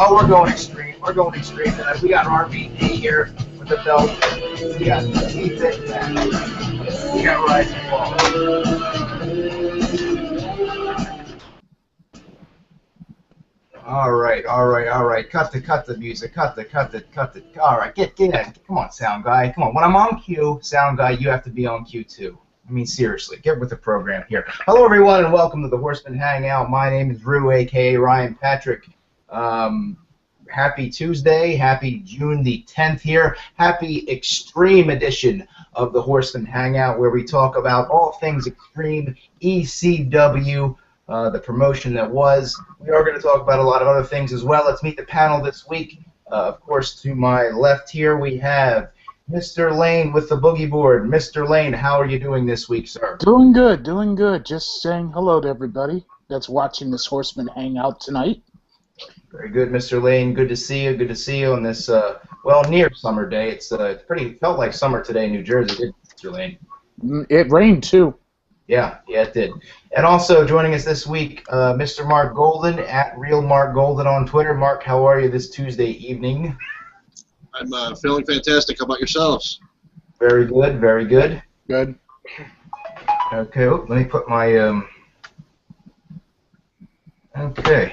Oh, we're going extreme. We're going extreme tonight. We got RVD here with the belt. We got T-Fit back. We got Rise and Fall. All right. Cut the music. Cut the. All right, get in. Come on, sound guy. Come on. When I'm on cue, sound guy, you have to be on cue too. I mean, seriously, get with the program here. Hello, everyone, and welcome to the Horsemen Hangout. My name is Rue, a.k.a. Ryan Patrick. Happy Tuesday, happy June the 10th here, happy extreme edition of the Horsemen Hangout, where we talk about all things extreme, ECW, the promotion that was. We are going to talk about a lot of other things as well. Let's meet the panel this week. Of course, to my left here we have Mr. Lane with the boogie board. Mr. Lane, how are you doing this week, sir? Doing good. Just saying hello to everybody that's watching this Horseman Hangout tonight. Very good, Mr. Lane. Good to see you. Good to see you on this, well, near summer day. It's felt like summer today in New Jersey, didn't it, Mr. Lane? It rained, too. Yeah, it did. And also joining us this week, Mr. Mark Golden, at Real Mark Golden on Twitter. Mark, how are you this Tuesday evening? I'm feeling fantastic. How about yourselves? Very good, very good. Good. Okay, let me put my, okay.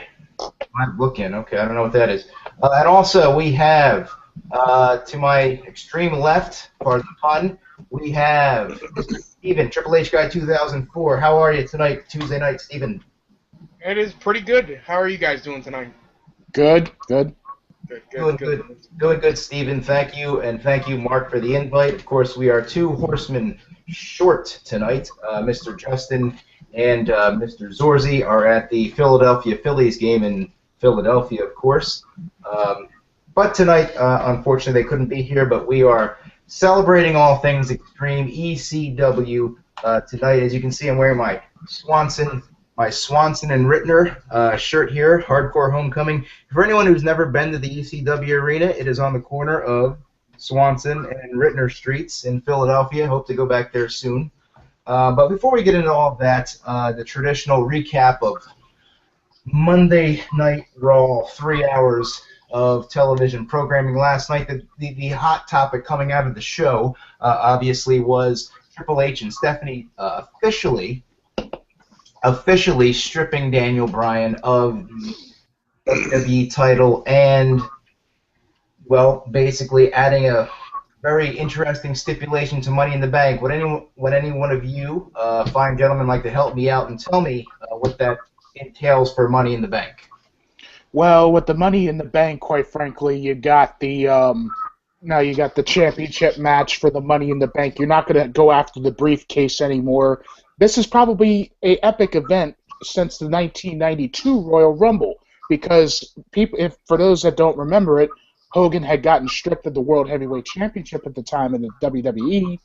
I'm looking. Okay, I don't know what that is. And also, we have, to my extreme left, pardon the pun, we have Steven, Triple H Guy 2004. How are you tonight, Tuesday night, Steven? It is pretty good. How are you guys doing tonight? Good. Good, Steven. Thank you, and thank you, Mark, for the invite. Of course, we are two horsemen short tonight. Mr. Justin and Mr. Zorzi are at the Philadelphia Phillies game in Philadelphia, of course. But tonight, unfortunately, they couldn't be here, but we are celebrating all things extreme ECW tonight. As you can see, I'm wearing my Swanson and Rittner shirt here, Hardcore Homecoming. For anyone who's never been to the ECW arena, it is on the corner of Swanson and Rittner Streets in Philadelphia. Hope to go back there soon. But before we get into all of that, the traditional recap of Monday Night Raw, 3 hours of television programming last night. The hot topic coming out of the show, obviously, was Triple H and Stephanie officially stripping Daniel Bryan of the WWE title and, well, basically adding a very interesting stipulation to Money in the Bank. Would any one of you fine gentlemen like to help me out and tell me what that entails for Money in the Bank? Well, with the Money in the Bank, quite frankly, you got the championship match for the Money in the Bank. You're not going to go after the briefcase anymore. This is probably an epic event since the 1992 Royal Rumble, because for those that don't remember it, Hogan had gotten stripped of the World Heavyweight Championship at the time in the WWE,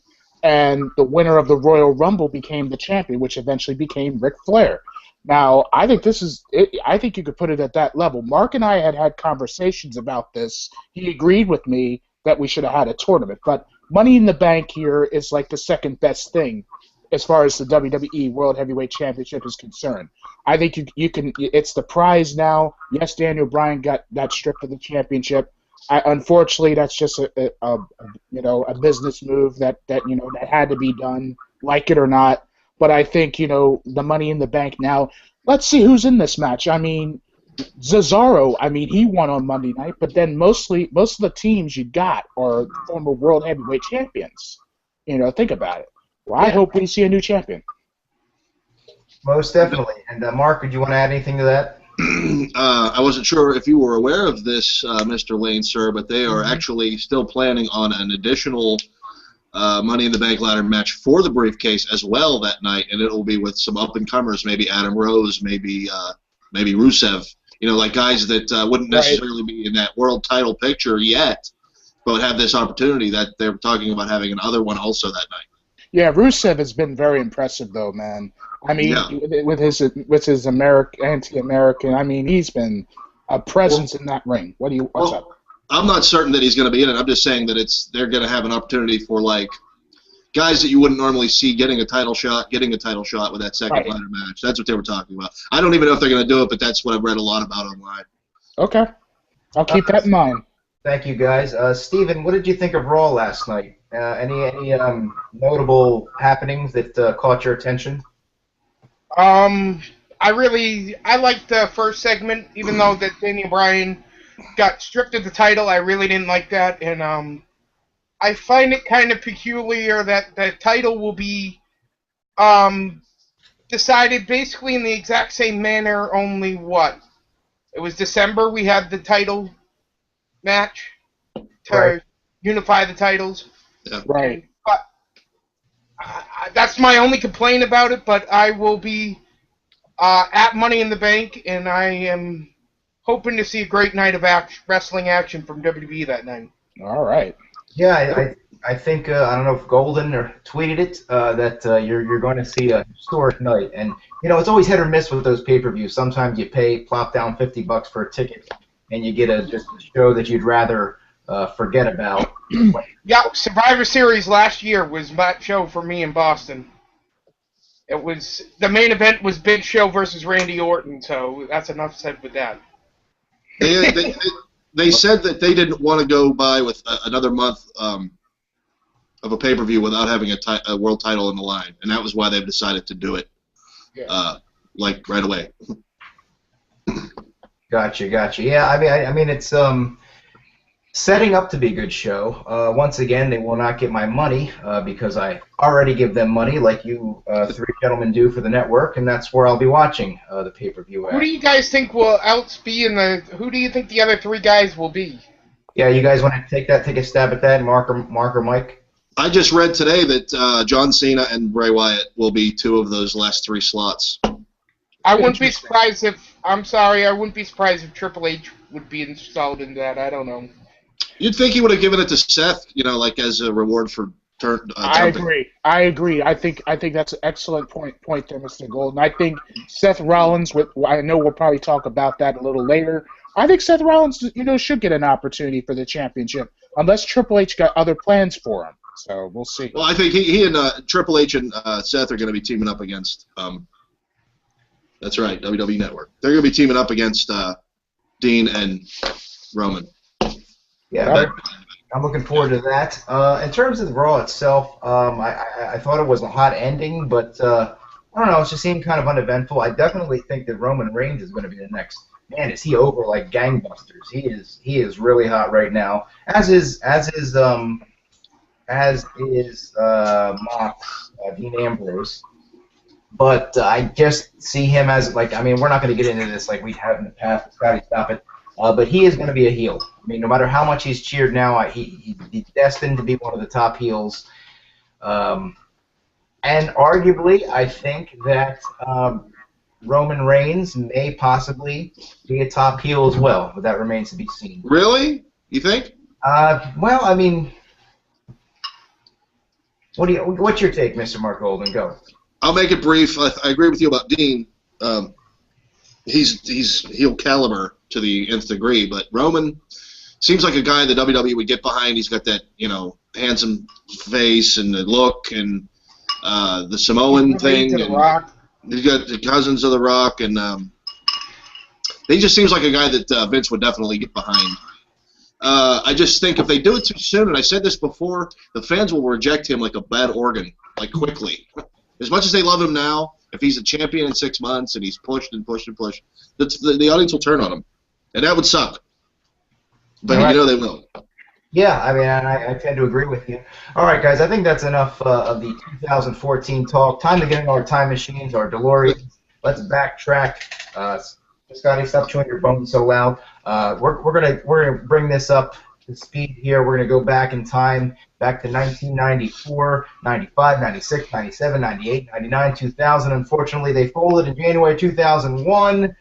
and the winner of the Royal Rumble became the champion, which eventually became Ric Flair. Now, I think I think you could put it at that level. Mark and I had conversations about this. He agreed with me that we should have had a tournament, but Money in the Bank here is like the second best thing as far as the WWE World Heavyweight Championship is concerned. I think you can. It's the prize now. Yes, Daniel Bryan got stripped of the championship. Unfortunately, that's just a business move that had to be done, like it or not. But I think the Money in the Bank now. Let's see who's in this match. I mean, Cesaro. I mean, he won on Monday night, but then most of the teams you got are former World Heavyweight Champions. Think about it. Well, I hope we see a new champion. Most definitely. And Mark, would you want to add anything to that? I wasn't sure if you were aware of this, Mr. Lane, sir, but they are actually still planning on an additional Money in the Bank ladder match for the briefcase as well that night, and it'll be with some up-and-comers, maybe Adam Rose, maybe Rusev like guys that wouldn't necessarily be in that world title picture yet, but have this opportunity that they're talking about having another one also that night. Yeah, Rusev has been very impressive, though, man. I mean, Yeah. with his anti-American, I mean, he's been a presence in that ring. What's up? I'm not certain that he's going to be in it. I'm just saying that they're going to have an opportunity for like guys that you wouldn't normally see getting a title shot with that second ladder match. That's what they were talking about. I don't even know if they're going to do it, but that's what I've read a lot about online. Okay, I'll keep that in mind. Thank you, guys. Steven, what did you think of Raw last night? Any notable happenings that caught your attention? I liked the first segment, even though that Daniel Bryan got stripped of the title. I really didn't like that, and I find it kind of peculiar that the title will be decided basically in the exact same manner. Only it was December we had the title match to unify the titles. Yeah. Right. But that's my only complaint about it. But I will be at Money in the Bank, and I am hoping to see a great night of wrestling action from WWE that night. All right. Yeah, I think I don't know if Golden tweeted it that you're going to see a historic night, and it's always hit or miss with those pay-per-views. Sometimes you plop down $50 for a ticket, and you get just a show that you'd rather forget about. Yeah, Survivor Series last year was that show for me in Boston. It was the main event was Big Show versus Randy Orton, so that's enough said with that. They said that they didn't want to go by with another month of a pay-per-view without having a world title in the line, and that was why they've decided to do it, like right away. Gotcha. Yeah, I mean, it's setting up to be a good show. Once again, they will not get my money because I already give them money, like you three gentlemen do for the network, and that's where I'll be watching the pay-per-view at. Who do you guys think will else be in the? Who do you think the other three guys will be? Yeah, you guys want to take a stab at that, Mark or Mike? I just read today that John Cena and Bray Wyatt will be two of those last three slots. I wouldn't be surprised if. I'm sorry, I wouldn't be surprised if Triple H would be installed into that. I don't know. You'd think he would have given it to Seth, like as a reward for jumping. I agree. I think that's an excellent point there, Mr. Golden. I think Seth Rollins. I know we'll probably talk about that a little later. I think Seth Rollins, should get an opportunity for the championship, unless Triple H got other plans for him. So we'll see. Well, I think he and Triple H and Seth are going to be teaming up against. That's right, WWE Network. They're going to be teaming up against Dean and Roman. Yeah, I'm looking forward to that. In terms of the Raw itself, I thought it was a hot ending, but I don't know, it just seemed kind of uneventful. I definitely think that Roman Reigns is going to be the next. Man, is he over like gangbusters? He is really hot right now. As is Mox, Dean Ambrose. But I just see him as we're not going to get into this like we have in the past. Scotty, stop it. But he is going to be a heel. I mean, no matter how much he's cheered now, he's destined to be one of the top heels. And arguably, I think that Roman Reigns may possibly be a top heel as well, but that remains to be seen. Really? You think? Well, I mean, what's your take, Mr. Mark Golden? Go. I'll make it brief. I agree with you about Dean. He's heel caliber to the nth degree, but Roman seems like a guy that WWE would get behind. He's got that, handsome face and the look and the Samoan thing. The Rock. He's got the cousins of The Rock, and he just seems like a guy that Vince would definitely get behind. I just think if they do it too soon, and I said this before, the fans will reject him like a bad organ, like quickly. As much as they love him now, if he's a champion in 6 months and he's pushed and pushed and pushed, the audience will turn on him. And that would suck. But they will. Yeah, I mean, I tend to agree with you. All right, guys, I think that's enough of the 2014 talk. Time to get into our time machines, our DeLoreans. Let's backtrack. Scotty, stop chewing your bones so loud. We're gonna bring this up to speed here. We're gonna go back in time, back to 1994, 95, 96, 97, 98, 99, 2000. Unfortunately, they folded in January 2001.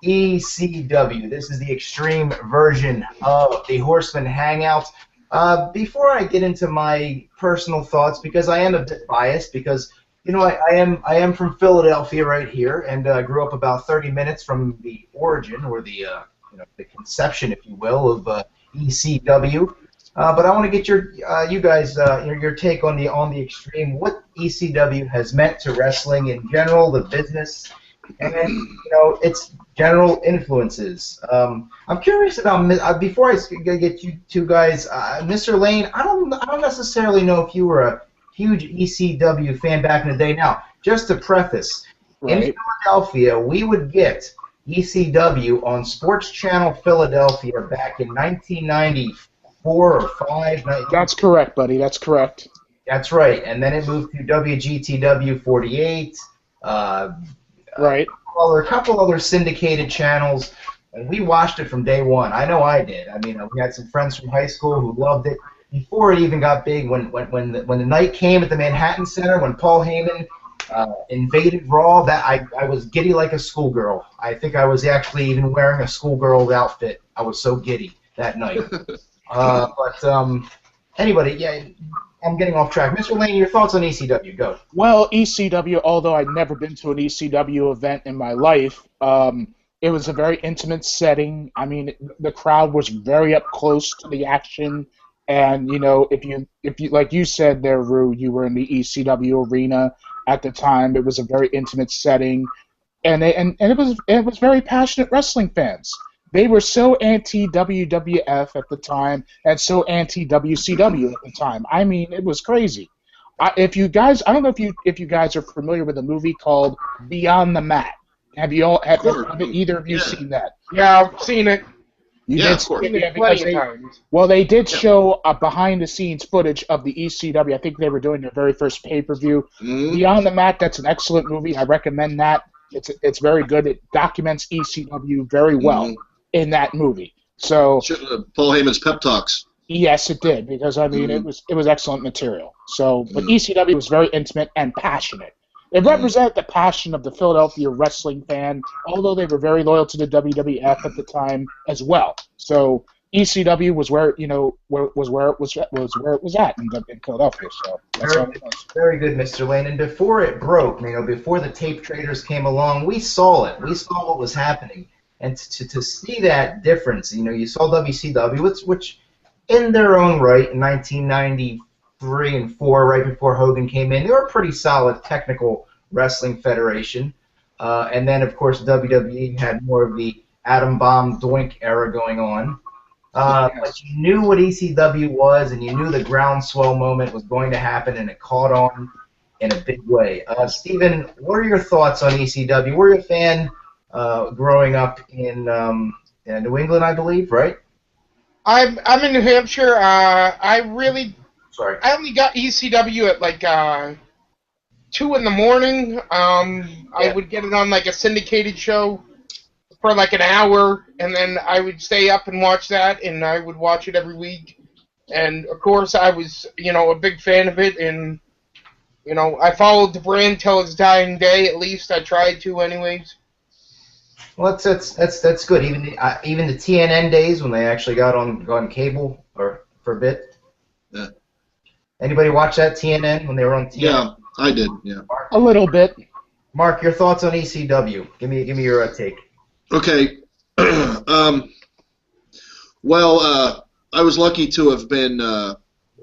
ECW. This is the extreme version of the Horsemen Hangout. Before I get into my personal thoughts, because I am a bit biased, because I am from Philadelphia right here, and grew up about 30 minutes from the origin, or the conception, if you will, of ECW. But I want to get you guys your take on the extreme, what ECW has meant to wrestling in general, the business, and its general influences. I'm curious about before I get you two guys, Mr. Lane. I don't necessarily know if you were a huge ECW fan back in the day. Now, just to preface, in Philadelphia, we would get ECW on Sports Channel Philadelphia back in 1994 or 5. That's correct, buddy. That's correct. That's right. And then it moved to WGTW 48. Right. A couple other syndicated channels, and we watched it from day one. I know I did. I mean, we had some friends from high school who loved it before it even got big. When the night came at the Manhattan Center, when Paul Heyman invaded Raw, that I was giddy like a schoolgirl. I think I was actually even wearing a schoolgirl outfit. I was so giddy that night. Anybody, yeah, I'm getting off track. Mr. Lane, your thoughts on ECW? Go. Well, ECW, although I'd never been to an ECW event in my life, it was a very intimate setting. I mean, the crowd was very up close to the action, and if you like you said there, Rue, you were in the ECW arena at the time. It was a very intimate setting, and it was very passionate wrestling fans. They were so anti-WWF at the time and so anti-WCW at the time. I mean, it was crazy. I don't know if you guys are familiar with a movie called Beyond the Mat. Have either of you seen that? Yeah, I've seen it. You yeah, did, of course. Yeah, Plenty of times. well, they did show behind-the-scenes footage of the ECW. I think they were doing their very first pay-per-view. Beyond the Mat, that's an excellent movie. I recommend that. It's very good. It documents ECW very well in that movie. So Paul Heyman's pep talks. Yes, it did, because I mean it was excellent material. So, but ECW was very intimate and passionate. It represented the passion of the Philadelphia wrestling fan, although they were very loyal to the WWF at the time as well. So ECW was where it was at in Philadelphia. So that's how it was. Very good, Mr. Lane. And before it broke, before the tape traders came along, we saw it. We saw what was happening. And to see that difference, you saw WCW, which in their own right, in 1993 and 4, right before Hogan came in, they were a pretty solid technical wrestling federation. And then, of course, WWE had more of the Atom Bomb Doink era going on. But you knew what ECW was, and you knew the groundswell moment was going to happen, and it caught on in a big way. Steven, what are your thoughts on ECW? Were you a fan growing up in New England, I believe, right? I'm in New Hampshire. I only got ECW at like 2 in the morning. I would get it on like a syndicated show for like an hour, and then I would stay up and watch that, and I would watch it every week. And of course, I was a big fan of it, and I followed the brand till its dying day. At least I tried to, anyways. Well, that's good. Even the TNN days when they actually got on cable or for a bit. Yeah. Anybody watch that TNN when they were on TNN? Yeah, I did. Yeah. A little bit. Mark, your thoughts on ECW? Give me your take. Okay. Well, I was lucky to have been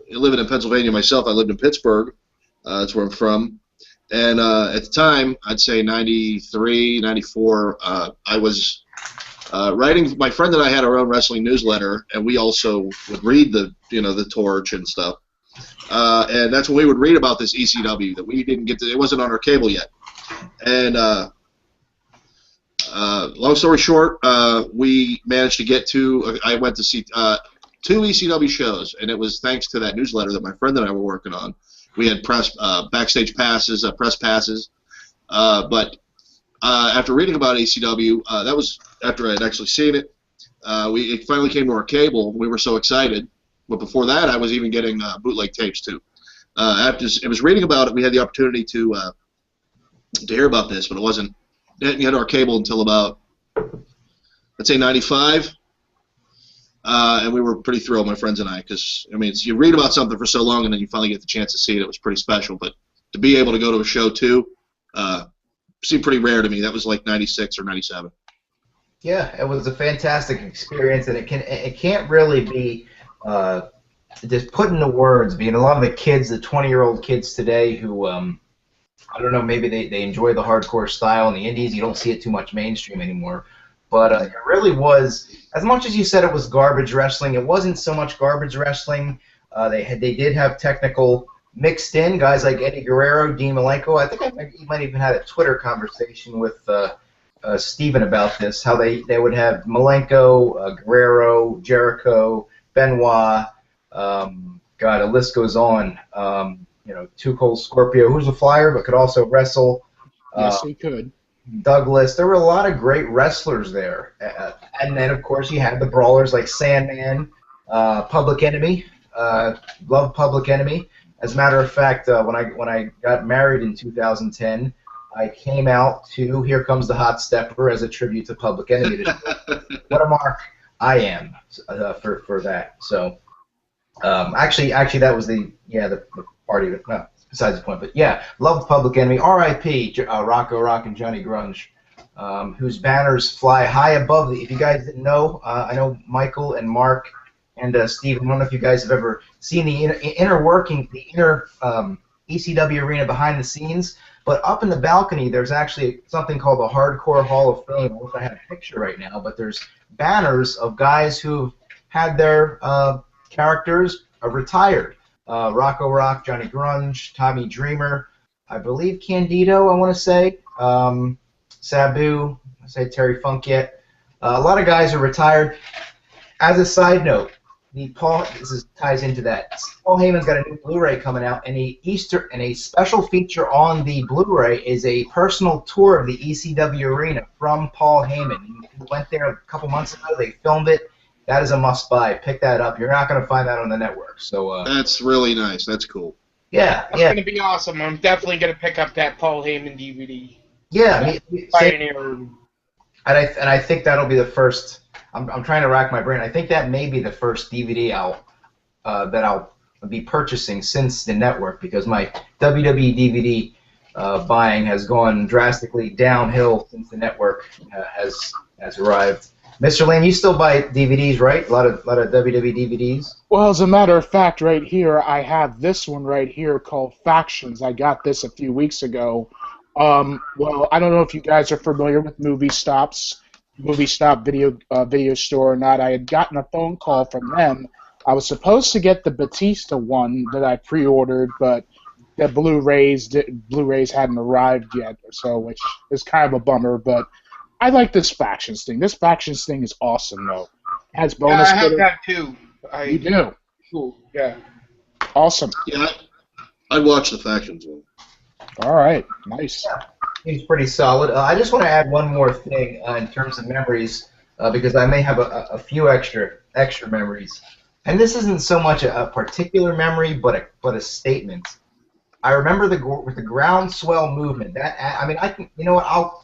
living in Pennsylvania myself. I lived in Pittsburgh. That's where I'm from. And at the time, I'd say 93, 94, I was writing. My friend and I had our own wrestling newsletter, and we also would read the Torch and stuff. And that's when we would read about this ECW that we didn't get to. It wasn't on our cable yet. And long story short, we managed to get to. I went to see 2 ECW shows, and it was thanks to that newsletter that my friend and I were working on. We had backstage passes, press passes, but after reading about ECW, that was after I had actually seen it. It finally came to our cable. We were so excited. But before that, I was even getting bootleg tapes too. After it was reading about it, we had the opportunity to hear about this, but it didn't get our cable until about I'd say 95. And we were pretty thrilled, my friends and I, because, I mean, you read about something for so long and then you finally get the chance to see it. It was pretty special. But to be able to go to a show, too, seemed pretty rare to me. That was like 96 or 97. Yeah, it was a fantastic experience, and it can't really be just put into words. Being a lot of the kids, the 20-year-old kids today who, I don't know, maybe they enjoy the hardcore style in the indies. You don't see it too much mainstream anymore. But it really was, as much as you said it was garbage wrestling, it wasn't so much garbage wrestling. They did have technical mixed in, guys like Eddie Guerrero, Dean Malenko. I think he might even had a Twitter conversation with Steven about this, how they would have Malenko, Guerrero, Jericho, Benoit, God, the list goes on. Too Cold Scorpio, who's a flyer but could also wrestle. Yes, he could. Douglas. There were a lot of great wrestlers there. And then, of course, you had the brawlers like Sandman, Public Enemy. Love Public Enemy. As a matter of fact, when I got married in 2010, I came out to Here Comes the Hot Stepper as a tribute to Public Enemy. What a mark I am for that. So, actually, that was the party. No, besides the point. But yeah, loved Public Enemy. R.I.P. Rocco Rock and Johnny Grunge, whose banners fly high above the. If you guys didn't know, I know Michael and Mark and Steve. I don't know if you guys have ever seen the inner working, the inner ECW arena behind the scenes. But up in the balcony, there's actually something called the Hardcore Hall of Fame. I wish I had a picture right now, but there's banners of guys who've had their characters retired. Rocco Rock, Johnny Grunge, Tommy Dreamer, I believe Candido, I want to say, Sabu, I say Terry Funk yet. A lot of guys are retired. As a side note, ties into that. Paul Heyman's got a new Blu-ray coming out, and a special feature on the Blu-ray is a personal tour of the ECW arena from Paul Heyman. He went there a couple months ago. They filmed it. That is a must-buy. Pick that up. You're not going to find that on the network. So that's really nice. That's cool. Yeah, That's going to be awesome. I'm definitely going to pick up that Paul Heyman DVD. Yeah, Pioneer. and I think that'll be the first. I'm trying to rack my brain. I think that may be the first DVD that I'll be purchasing since the network, because my WWE DVD buying has gone drastically downhill since the network has arrived. Mr. Lane, you still buy DVDs, right? A lot of WWE DVDs. Well, as a matter of fact, right here, I have this one right here called Factions. I got this a few weeks ago. Well, I don't know if you guys are familiar with Movie Stop video store or not. I had gotten a phone call from them. I was supposed to get the Batista one that I pre-ordered, but the Blu-rays hadn't arrived yet, so which is kind of a bummer. But I like this Factions thing. This Factions thing is awesome, though. It has bonus. Yeah, I have that too. You do? Cool. Yeah. Awesome. Yeah, I'd watch the Factions one. All right. Nice. Yeah, seems pretty solid. I just want to add one more thing in terms of memories, because I may have a few extra memories. And this isn't so much a particular memory, but a statement. I remember with the groundswell movement. You know what?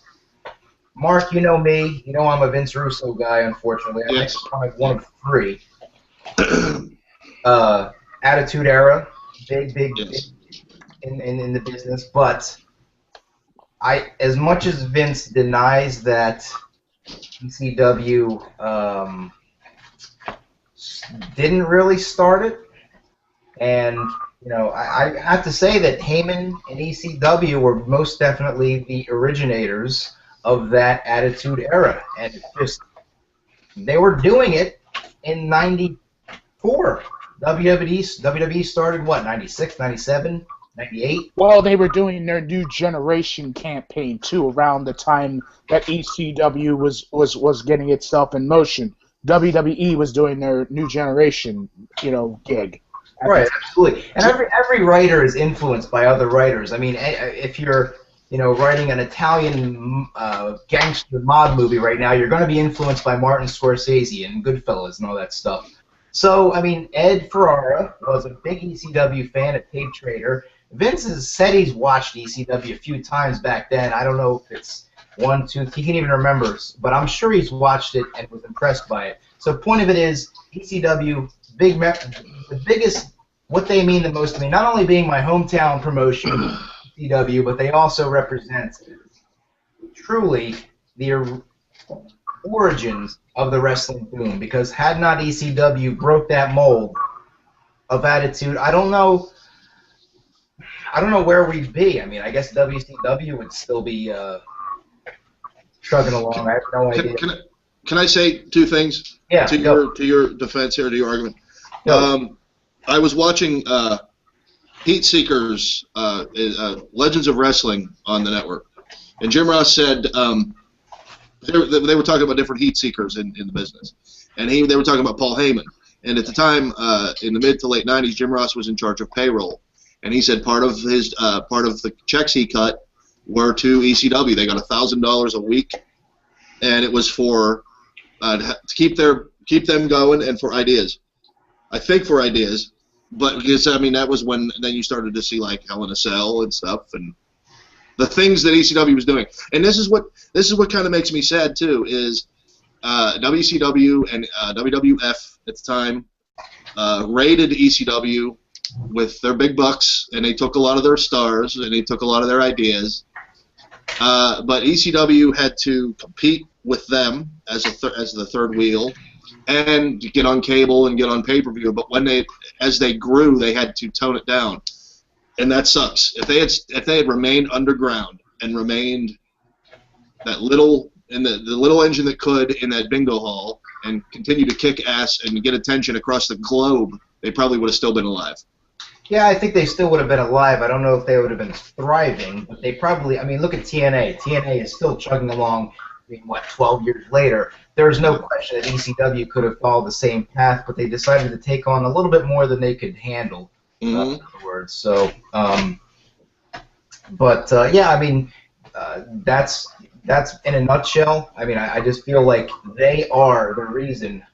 Mark, you know me. You know I'm a Vince Russo guy, unfortunately. Yes. I'm like one of three. Attitude Era, big Yes. in the business. But as much as Vince denies that ECW didn't really start it, and I have to say that Heyman and ECW were most definitely the originators of that Attitude Era, and they were doing it in '94. WWE started what, 96, 97, 98? Well, they were doing their New Generation campaign too around the time that ECW was getting itself in motion. WWE was doing their New Generation, gig. Right, absolutely. And every writer is influenced by other writers. I mean, if you're writing an Italian gangster mob movie right now, you're going to be influenced by Martin Scorsese and Goodfellas and all that stuff. So, I mean, Ed Ferrara was a big ECW fan, a tape trader. Vince has said he's watched ECW a few times back then. I don't know if it's 1, 2. He can't even remember, but I'm sure he's watched it and was impressed by it. So point of it is ECW, the biggest, what they mean the most to me, not only being my hometown promotion, ECW, but they also represent truly the origins of the wrestling boom. Because had not ECW broke that mold of attitude, I don't know where we'd be. I mean, I guess WCW would still be trugging along. I have no idea. Can I say two things? Yeah. To your defense here, to your argument. I was watching Heat Seekers, Legends of Wrestling on the network, and Jim Ross said they were talking about different Heat Seekers in the business, and they were talking about Paul Heyman. And at the time, in the mid to late '90s, Jim Ross was in charge of payroll. And he said part of the checks he cut were to ECW. They got $1,000 a week, and it was for to keep them going and for ideas. I think for ideas, but because I mean that was when then you started to see like Hell in a Cell and stuff and the things that ECW was doing. And this is what kind of makes me sad too is WCW and WWF at the time raided ECW with their big bucks, and they took a lot of their stars, and they took a lot of their ideas. But ECW had to compete with them as the third wheel, and get on cable and get on pay-per-view. But as they grew, they had to tone it down, and that sucks. If they had remained underground and remained that little the little engine that could in that bingo hall and continue to kick ass and get attention across the globe, they probably would have still been alive. Yeah, I think they still would have been alive. I don't know if they would have been thriving, but they probably, I mean, look at TNA. TNA is still chugging along, 12 years later. There's no question that ECW could have followed the same path, but they decided to take on a little bit more than they could handle, in other words. So, yeah, I mean, that's in a nutshell. I mean, I just feel like they are the reason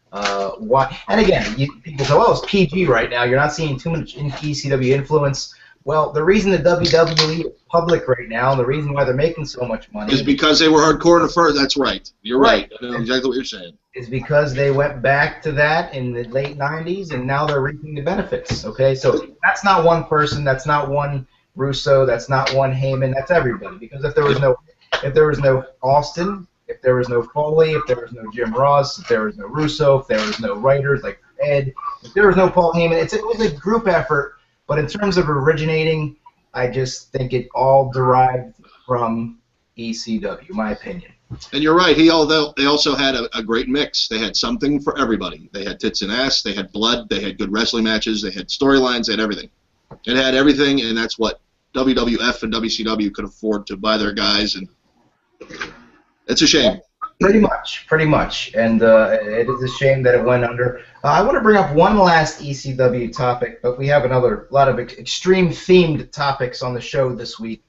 why. And again, people say, well, it's PG right now. You're not seeing too much ECW influence. Well, the reason the WWE is public right now, the reason why they're making so much money, is because they were hardcore in the first. That's right. You're right. I know exactly what you're saying. Is because they went back to that in the late '90s, and now they're reaping the benefits. Okay, so that's not one person. That's not one Russo. That's not one Heyman. That's everybody. Because if there was no Austin, if there was no Foley, if there was no Jim Ross, if there was no Russo, if there was no writers like Ed, if there was no Paul Heyman, it was a group effort. But in terms of originating, I just think it all derived from ECW, my opinion. And you're right. They also had a great mix. They had something for everybody. They had tits and ass. They had blood. They had good wrestling matches. They had storylines. They had everything. It had everything, and that's what WWF and WCW could afford to buy their guys, and it's a shame. Pretty much, and it is a shame that it went under. I want to bring up one last ECW topic, but we have a lot of extreme themed topics on the show this week.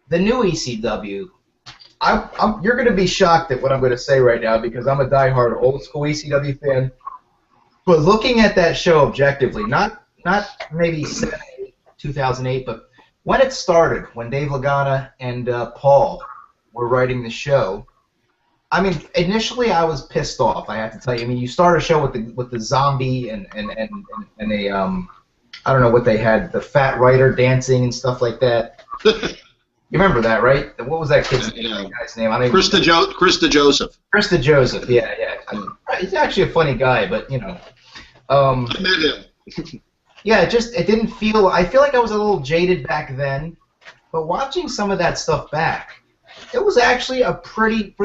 The new ECW. You're going to be shocked at what I'm going to say right now because I'm a diehard old school ECW fan. But looking at that show objectively, not maybe 2008, but when it started, when Dave Lagana and Paul were writing the show, I mean, initially I was pissed off. I have to tell you. I mean, you start a show with the zombie and a I don't know what they had, the fat writer dancing and stuff like that. You remember that, right? What was that kid's name? That guy's name? Krista Joseph. Krista Joseph. Yeah. I mean, he's actually a funny guy, but you know. I met him. Yeah, it didn't feel. I feel like I was a little jaded back then, but watching some of that stuff back, it was actually a pretty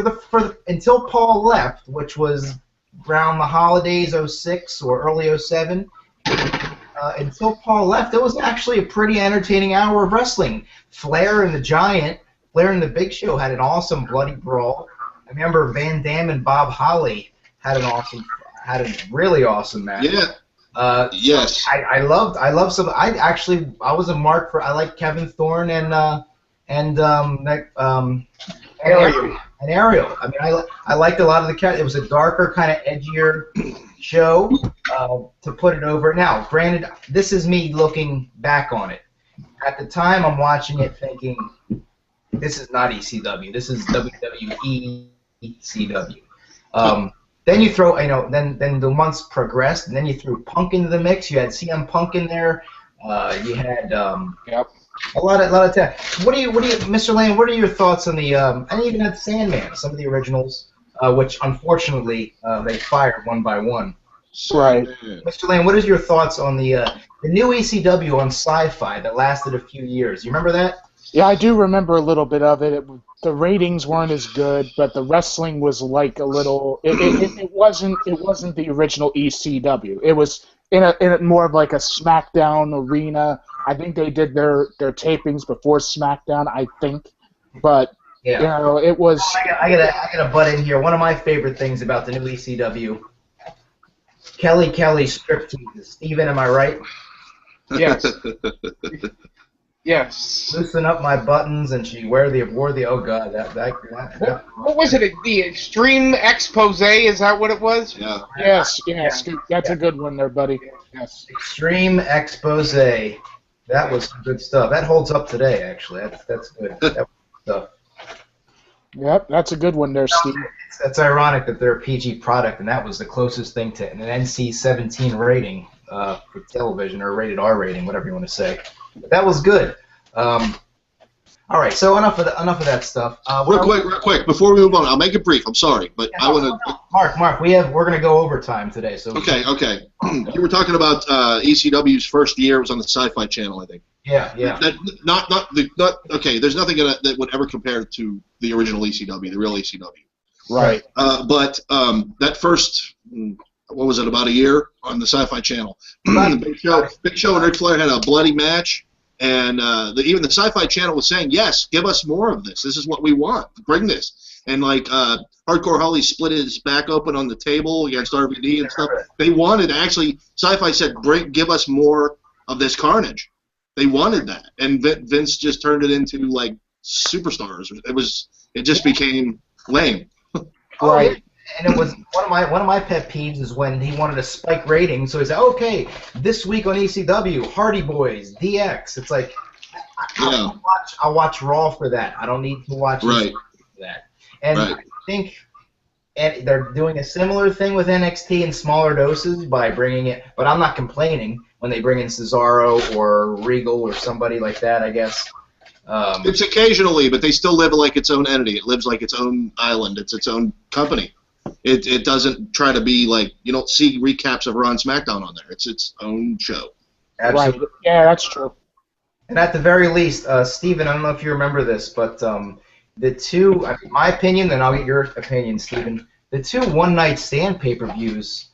until Paul left, which was around the holidays '06 or early '07. Until Paul left, it was actually a pretty entertaining hour of wrestling. Flair and the Big Show had an awesome bloody brawl. I remember Van Dam and Bob Holly had a really awesome match. Yeah. Yes. I love some. I was a mark for. I like Kevin Thorne and Ariel. I mean, I liked a lot of the characters. It was a darker, kind of edgier show to put it over. Now, granted, this is me looking back on it. At the time, I'm watching it thinking, this is not ECW. This is WWE ECW. Then you throw, then the months progressed, and then you threw Punk into the mix. You had CM Punk in there. You had Yep. a lot of talent. What do you, Mr. Lane? What are your thoughts on the? And even had Sandman, some of the originals, which unfortunately they fired one by one. Right. Mr. Lane, what is your thoughts on the new ECW on Sci-Fi that lasted a few years? You remember that? Yeah, I do remember a little bit of it. The ratings weren't as good, but the wrestling was like a little. It wasn't the original ECW. It was in a more of like a SmackDown arena. I think they did their tapings before SmackDown. I think, but Yeah. it was. I gotta butt in here. One of my favorite things about the new ECW, Kelly striptease. Steven, am I right? Yes. Yes. Loosen up my buttons, and she wore the oh god What was it? The Extreme Expose? Is that what it was? Yeah. Yes, that's a good one there, buddy. Yes. Extreme Expose. That was some good stuff. That holds up today, actually. That's good. That was stuff. Yep, that's a good one there, Steve. That's ironic that they're a PG product, and that was the closest thing to an NC-17 rating for television, or rated R rating, whatever you want to say. But that was good. All right, so enough of that stuff. Real quick, before we move on, I'll make it brief. I'm sorry, but I want to. Mark, we're gonna go overtime today. So Okay. You were talking about ECW's first year. It was on the Sci-Fi Channel, I think. Yeah. Okay. There's nothing in it that would ever compare to the original ECW, the real ECW. Right. But that first, what was it, about a year on the Sci-Fi Channel? Big Show and Ric Flair had a bloody match, and even the Sci-Fi Channel was saying, yes, give us more of this. This is what we want. Bring this. And like Hardcore Holly split his back open on the table against RVD and stuff. They wanted, actually, Sci-Fi said, give us more of this carnage. They wanted that, and Vince just turned it into like superstars. It just became lame. Right. And it was one of my pet peeves is when he wanted to spike ratings. So he said, okay, this week on ECW, Hardy Boys, DX. It's like I'll watch Raw for that. I don't need to watch Right. for that. And I think they're doing a similar thing with NXT in smaller doses by bringing it. But I'm not complaining when they bring in Cesaro or Regal or somebody like that, I guess. It's occasionally, but they still live like its own entity. It lives like its own island. It's its own company. It doesn't try to be like, you don't see recaps of Raw and SmackDown on there. It's its own show. Absolutely. Right. Yeah, that's true. And at the very least, Steven, I don't know if you remember this, but the two, my opinion, then I'll get your opinion, Steven. The two one-night stand pay-per-views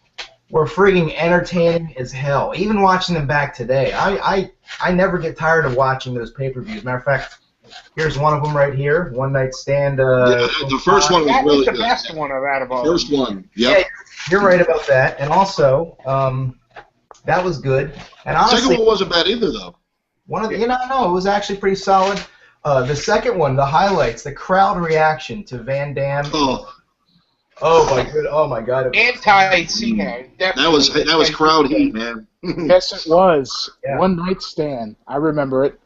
were freaking entertaining as hell. Even watching them back today, I never get tired of watching those pay-per-views. Matter of fact, here's one of them right here. One Night Stand. The first one was That really was the good. best one of that of all. First one. Yep. Yeah, you're right about that. And also, that was good. And honestly, Second one wasn't bad either, though. one of the, no, it was actually pretty solid. The second one, the highlights, the crowd reaction to Van Damme. Oh my God! Anti-Cena. That was crowd heat, man. Yes, it was. Yeah. One Night Stand. I remember it.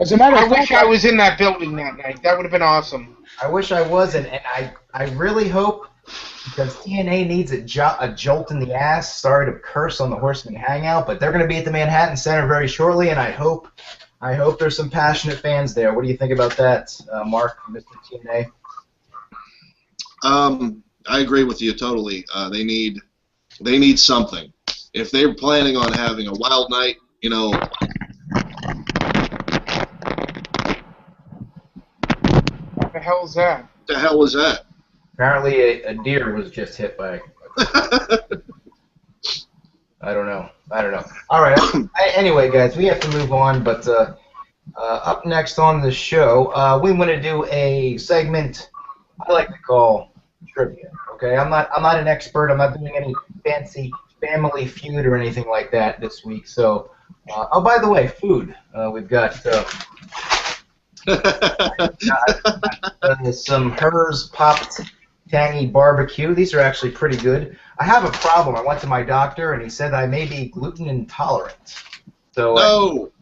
As a matter I of fact, wish I was in that building that night. That would have been awesome. I wish I was, and I really hope, because TNA needs a jolt in the ass. Sorry to curse on the Horsemen Hangout, but they're going to be at the Manhattan Center very shortly, and I hope there's some passionate fans there. What do you think about that, Mark, Mr. TNA? I agree with you totally. They need something. If they're planning on having a wild night, What the hell is that? what the hell was that? Apparently a deer was just hit by I don't know. All right. Anyway, guys, we have to move on, but up next on the show, we want to do a segment I like to call trivia. Okay, I'm not an expert. I'm not doing any fancy Family Feud or anything like that this week. So, oh, by the way, food. We've got some Hers Popped Tangy Barbecue. These are actually pretty good. I have a problem. I went to my doctor, and he said I may be gluten intolerant. So, No.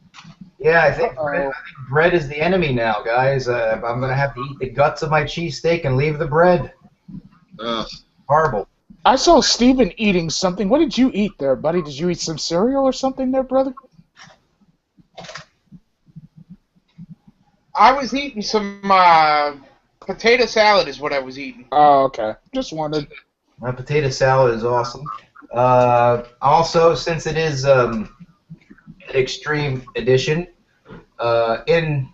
Yeah, I think Uh-oh. bread is the enemy now, guys. I'm going to have to eat the guts of my cheesesteak and leave the bread. Horrible. I saw Steven eating something. What did you eat there, buddy? Did you eat some cereal or something there, brother? I was eating some potato salad is what I was eating. Oh, okay. Just wondered. My potato salad is awesome. Also, since it is an extreme edition, in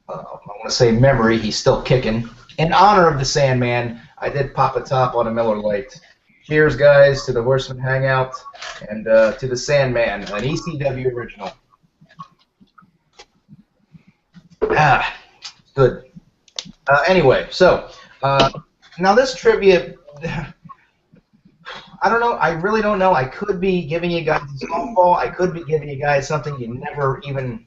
I want to say memory, he's still kicking. In honor of the Sandman, I did pop a top on a Miller Lite. Cheers, guys, to the Horsemen Hangout and to the Sandman, an ECW original. Ah, good. Anyway, so now this trivia, I don't know. I really don't know. I could be giving you guys a softball. I could be giving you guys something you never even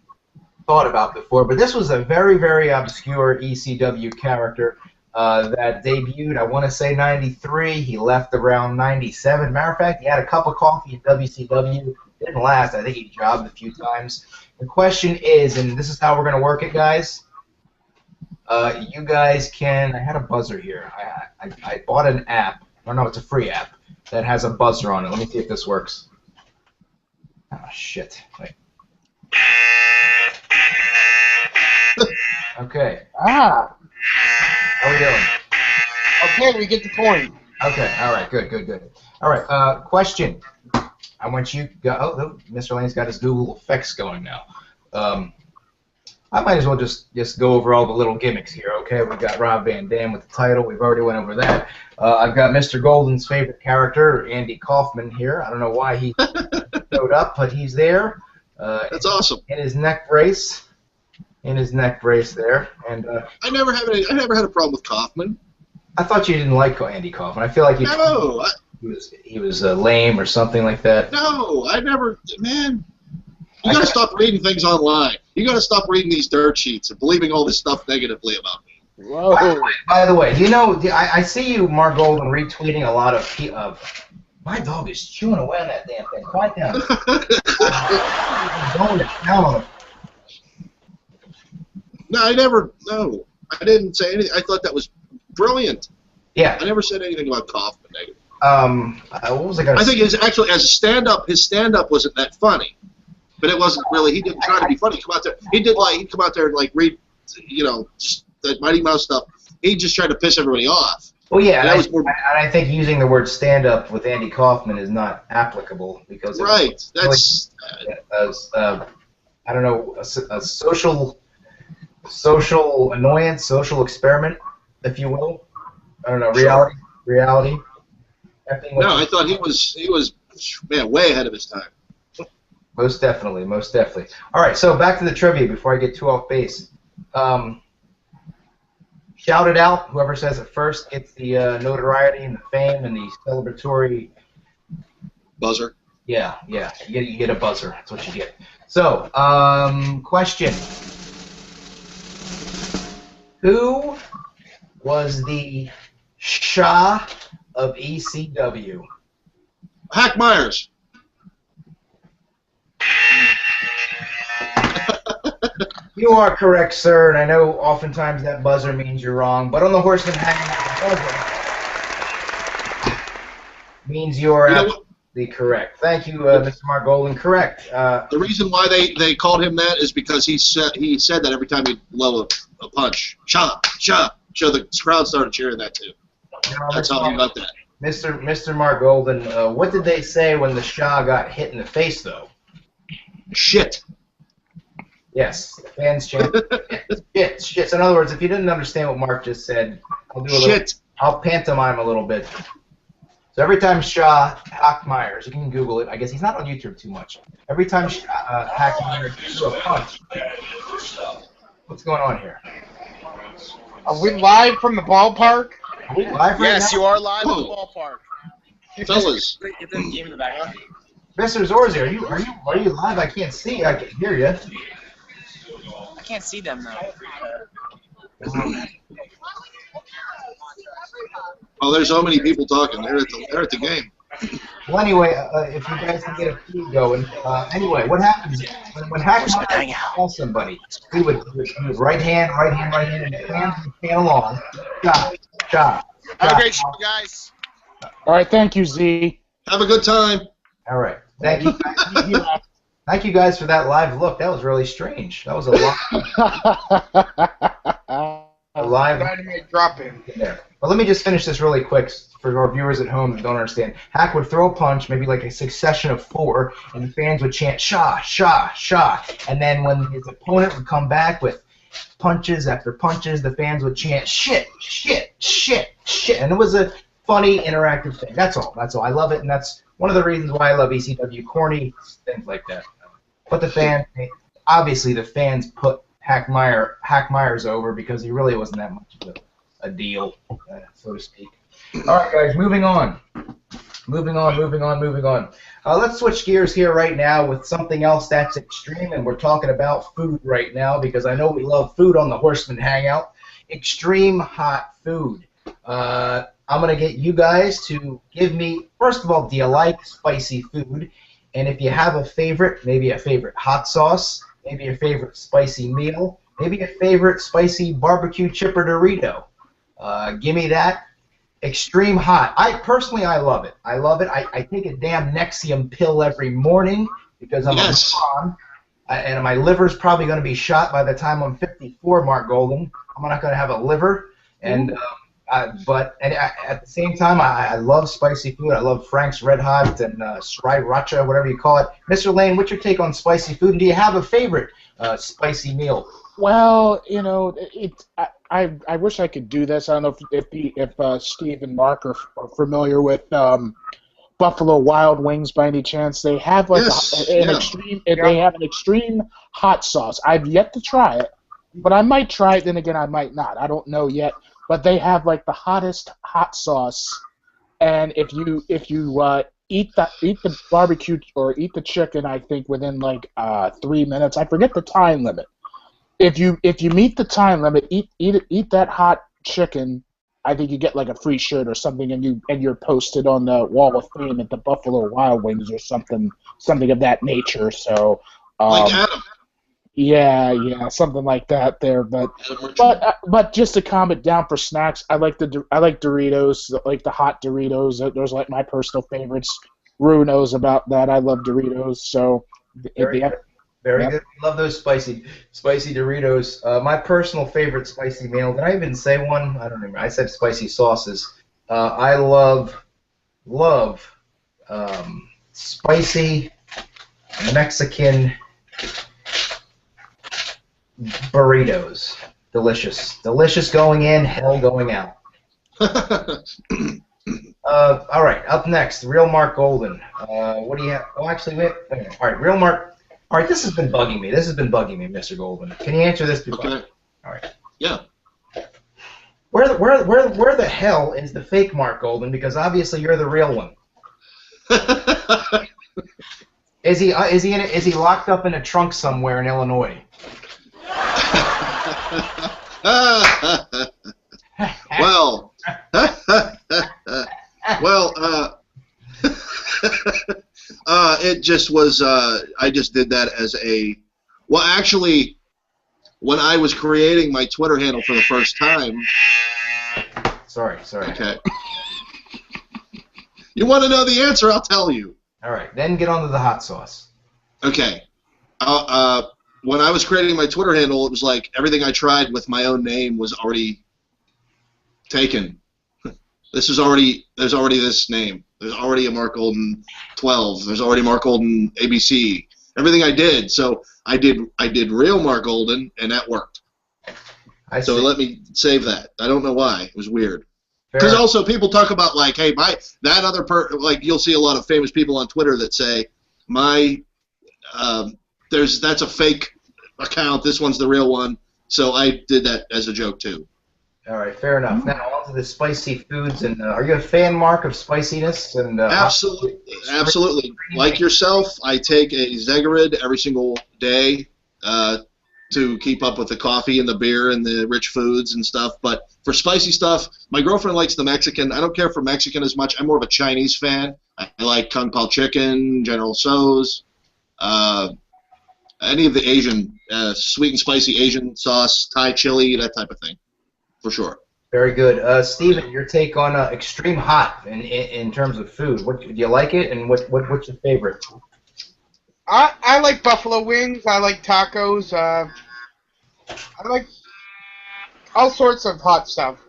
thought about before. But this was a very, very obscure ECW character that debuted, I want to say, 93. He left around 97. Matter of fact, he had a cup of coffee in WCW. Didn't last. I think he jobbed a few times. The question is, and this is how we're going to work it, guys. You guys can. I had a buzzer here. I bought an app. Oh, no, it's a free app that has a buzzer on it. Let me see if this works. Oh, shit. Wait. Okay. How we doing? Okay, we get the point. Okay. All right. Good. All right. Question. I want you. Oh, Mr. Lane's got his Google effects going now. I might as well just go over all the little gimmicks here. Okay. We've got Rob Van Dam with the title. We've already went over that. I've got Mr. Golden's favorite character, Andy Kaufman, here. I don't know why he showed up, but he's there. That's awesome. In his neck brace. There, and I never had a problem with Kaufman. I thought you didn't like Andy Kaufman. I feel like he was lame or something like that. No, I never. Man, you gotta stop reading things online. You gotta stop reading these dirt sheets and believing all this stuff negatively about me. Whoa. By the way, you know, I see you, Mark Golden, retweeting a lot of my dog is chewing away on that damn thing. Quiet down. Going to town on it. No, I didn't say anything. I thought that was brilliant. Yeah. I never said anything about Kaufman negative. What was I going to say? I think as a stand-up, his stand-up wasn't that funny, but it wasn't really. He didn't try to be funny. He'd come out there and like read, just that Mighty Mouse stuff. He just tried to piss everybody off. Well, yeah, and I think using the word stand-up with Andy Kaufman is not applicable because that's I don't know, a social annoyance, social experiment, if you will. I don't know, reality. No, I thought he was man, way ahead of his time. Most definitely. All right, so back to the trivia before I get too off base. Shout it out. Whoever says it first gets the notoriety and the fame and the celebratory Buzzer. Yeah. You get a buzzer. That's what you get. So, question. Who was the Shah of ECW? Hack Myers. You are correct, sir, and I know oftentimes that buzzer means you're wrong, but on the Horseman Hangout, buzzer means you are absolutely correct. Thank you, Mr. Mark Golden. Correct. The reason why they called him that is because he said that every time he'd blow a punch. Shah. So the crowd started cheering that too. That's how he got that. Mr. Mark Golden, what did they say when the Shah got hit in the face, though? Shit. Yes, the fans chanted shit. So in other words, if you didn't understand what Mark just said, I'll pantomime a little bit. So every time Shah Hack Myers, you can Google it. I guess he's not on YouTube too much. Every time Hack Myers threw a punch. What's going on here? Are we live from the ballpark? Are we live right Yes, now? you are live in the ballpark. Fellas. Get the game in the background. Mr. Zorzi, are you live? I can't see. I can hear you. I can't see them though. Oh, there's so many people talking. They're at the game. Well, anyway, if you guys can get a feed going, anyway, what happens when Horsemen Hackmeyer Hangout. call somebody? He would right hand, and the fans would chant along. Shot, shot, Have a shot. great show, guys. All right, thank you, Z. Have a good time. All right. Thank you. Thank you guys for that live look. That was really strange. That was a live Dynamite drop in. there. But let me just finish this really quick for our viewers at home that don't understand. Hack would throw a punch, maybe like a succession of 4, and the fans would chant Shah, Shah, Shah. And then when his opponent would come back with punches after punches, the fans would chant shit, shit, shit, shit. And it was a funny, interactive thing. That's all. That's all. I love it, and that's one of the reasons why I love ECW. Corny things like that. But the fans, obviously the fans put Hack Myers over because he really wasn't that much of a deal, so to speak. All right, guys, moving on. Let's switch gears here right now with something else that's extreme, and we're talking about food right now because I know we love food on the Horseman Hangout. Extreme hot food. I'm going to get you guys to give me, first of all, do you like spicy food? And if you have a favorite, maybe a favorite hot sauce, maybe a favorite spicy meal, maybe a favorite spicy barbecue chip or Dorito. Give me that. Extreme hot. I love it. I take a damn Nexium pill every morning because I'm a moron. And my liver's probably going to be shot by the time I'm 54, Mark Golden. I'm not going to have a liver. And but at the same time, I love spicy food. I love Frank's Red Hot and Sriracha, whatever you call it. Mr. Lane, what's your take on spicy food? And do you have a favorite spicy meal? Well, you know, I wish I could do this. I don't know if Steve and Mark are familiar with Buffalo Wild Wings by any chance. They have like they have an extreme hot sauce. I've yet to try it, but I might try it. Then again, I might not. I don't know yet. But they have like the hottest hot sauce, and if you eat the barbecue or eat the chicken, I think within like 3 minutes. I forget the time limit. If you meet the time limit, eat that hot chicken. I think you get like a free shirt or something, and you're posted on the Wall of Fame at the Buffalo Wild Wings or something of that nature. So like Adam. Yeah, something like that there. But just to calm it down for snacks, I like Doritos, like the hot Doritos. Those are like my personal favorites. Rue knows about that. I love Doritos. So Very good. Love those spicy Doritos. My personal favorite spicy meal. Did I even say one? I don't remember. I said spicy sauces. I love spicy Mexican burritos. Delicious going in, hell going out. All right, up next, Real Mark Golden. What do you have? Oh, actually, wait a minute. All right, Real Mark. All right, this has been bugging me, Mr. Golden. Can you answer this before? Okay. All right. Yeah. Where the hell is the fake Mark Golden? Because obviously you're the real one. Is he locked up in a trunk somewhere in Illinois? Well, it just was. I just did that as a. Well, actually, when I was creating my Twitter handle for the first time. Sorry. Okay. You want to know the answer? I'll tell you. All right, then get on to the hot sauce. Okay. When I was creating my Twitter handle, it was like everything I tried with my own name was already taken. There's already this name. There's already a Mark Golden 12. There's already Mark Golden ABC. Everything I did, so I did real Mark Golden, and that worked. So it let me save that. I don't know why. It was weird. Because also people talk about like, hey, like you'll see a lot of famous people on Twitter that say that's a fake account. This one's the real one. So I did that as a joke too. All right, fair enough. Now on to the spicy foods, and are you a fan, Mark, of spiciness? And absolutely. Like yourself, I take a Zegerid every single day to keep up with the coffee and the beer and the rich foods and stuff. But for spicy stuff, my girlfriend likes the Mexican. I don't care for Mexican as much. I'm more of a Chinese fan. I like Kung Pao Chicken, General Tso's, any of the Asian, sweet and spicy Asian sauce, Thai chili, that type of thing, for sure. Very good. Steven, your take on extreme hot in terms of food. What do you like it, and what's your favorite? I like buffalo wings. I like tacos. I like all sorts of hot stuff.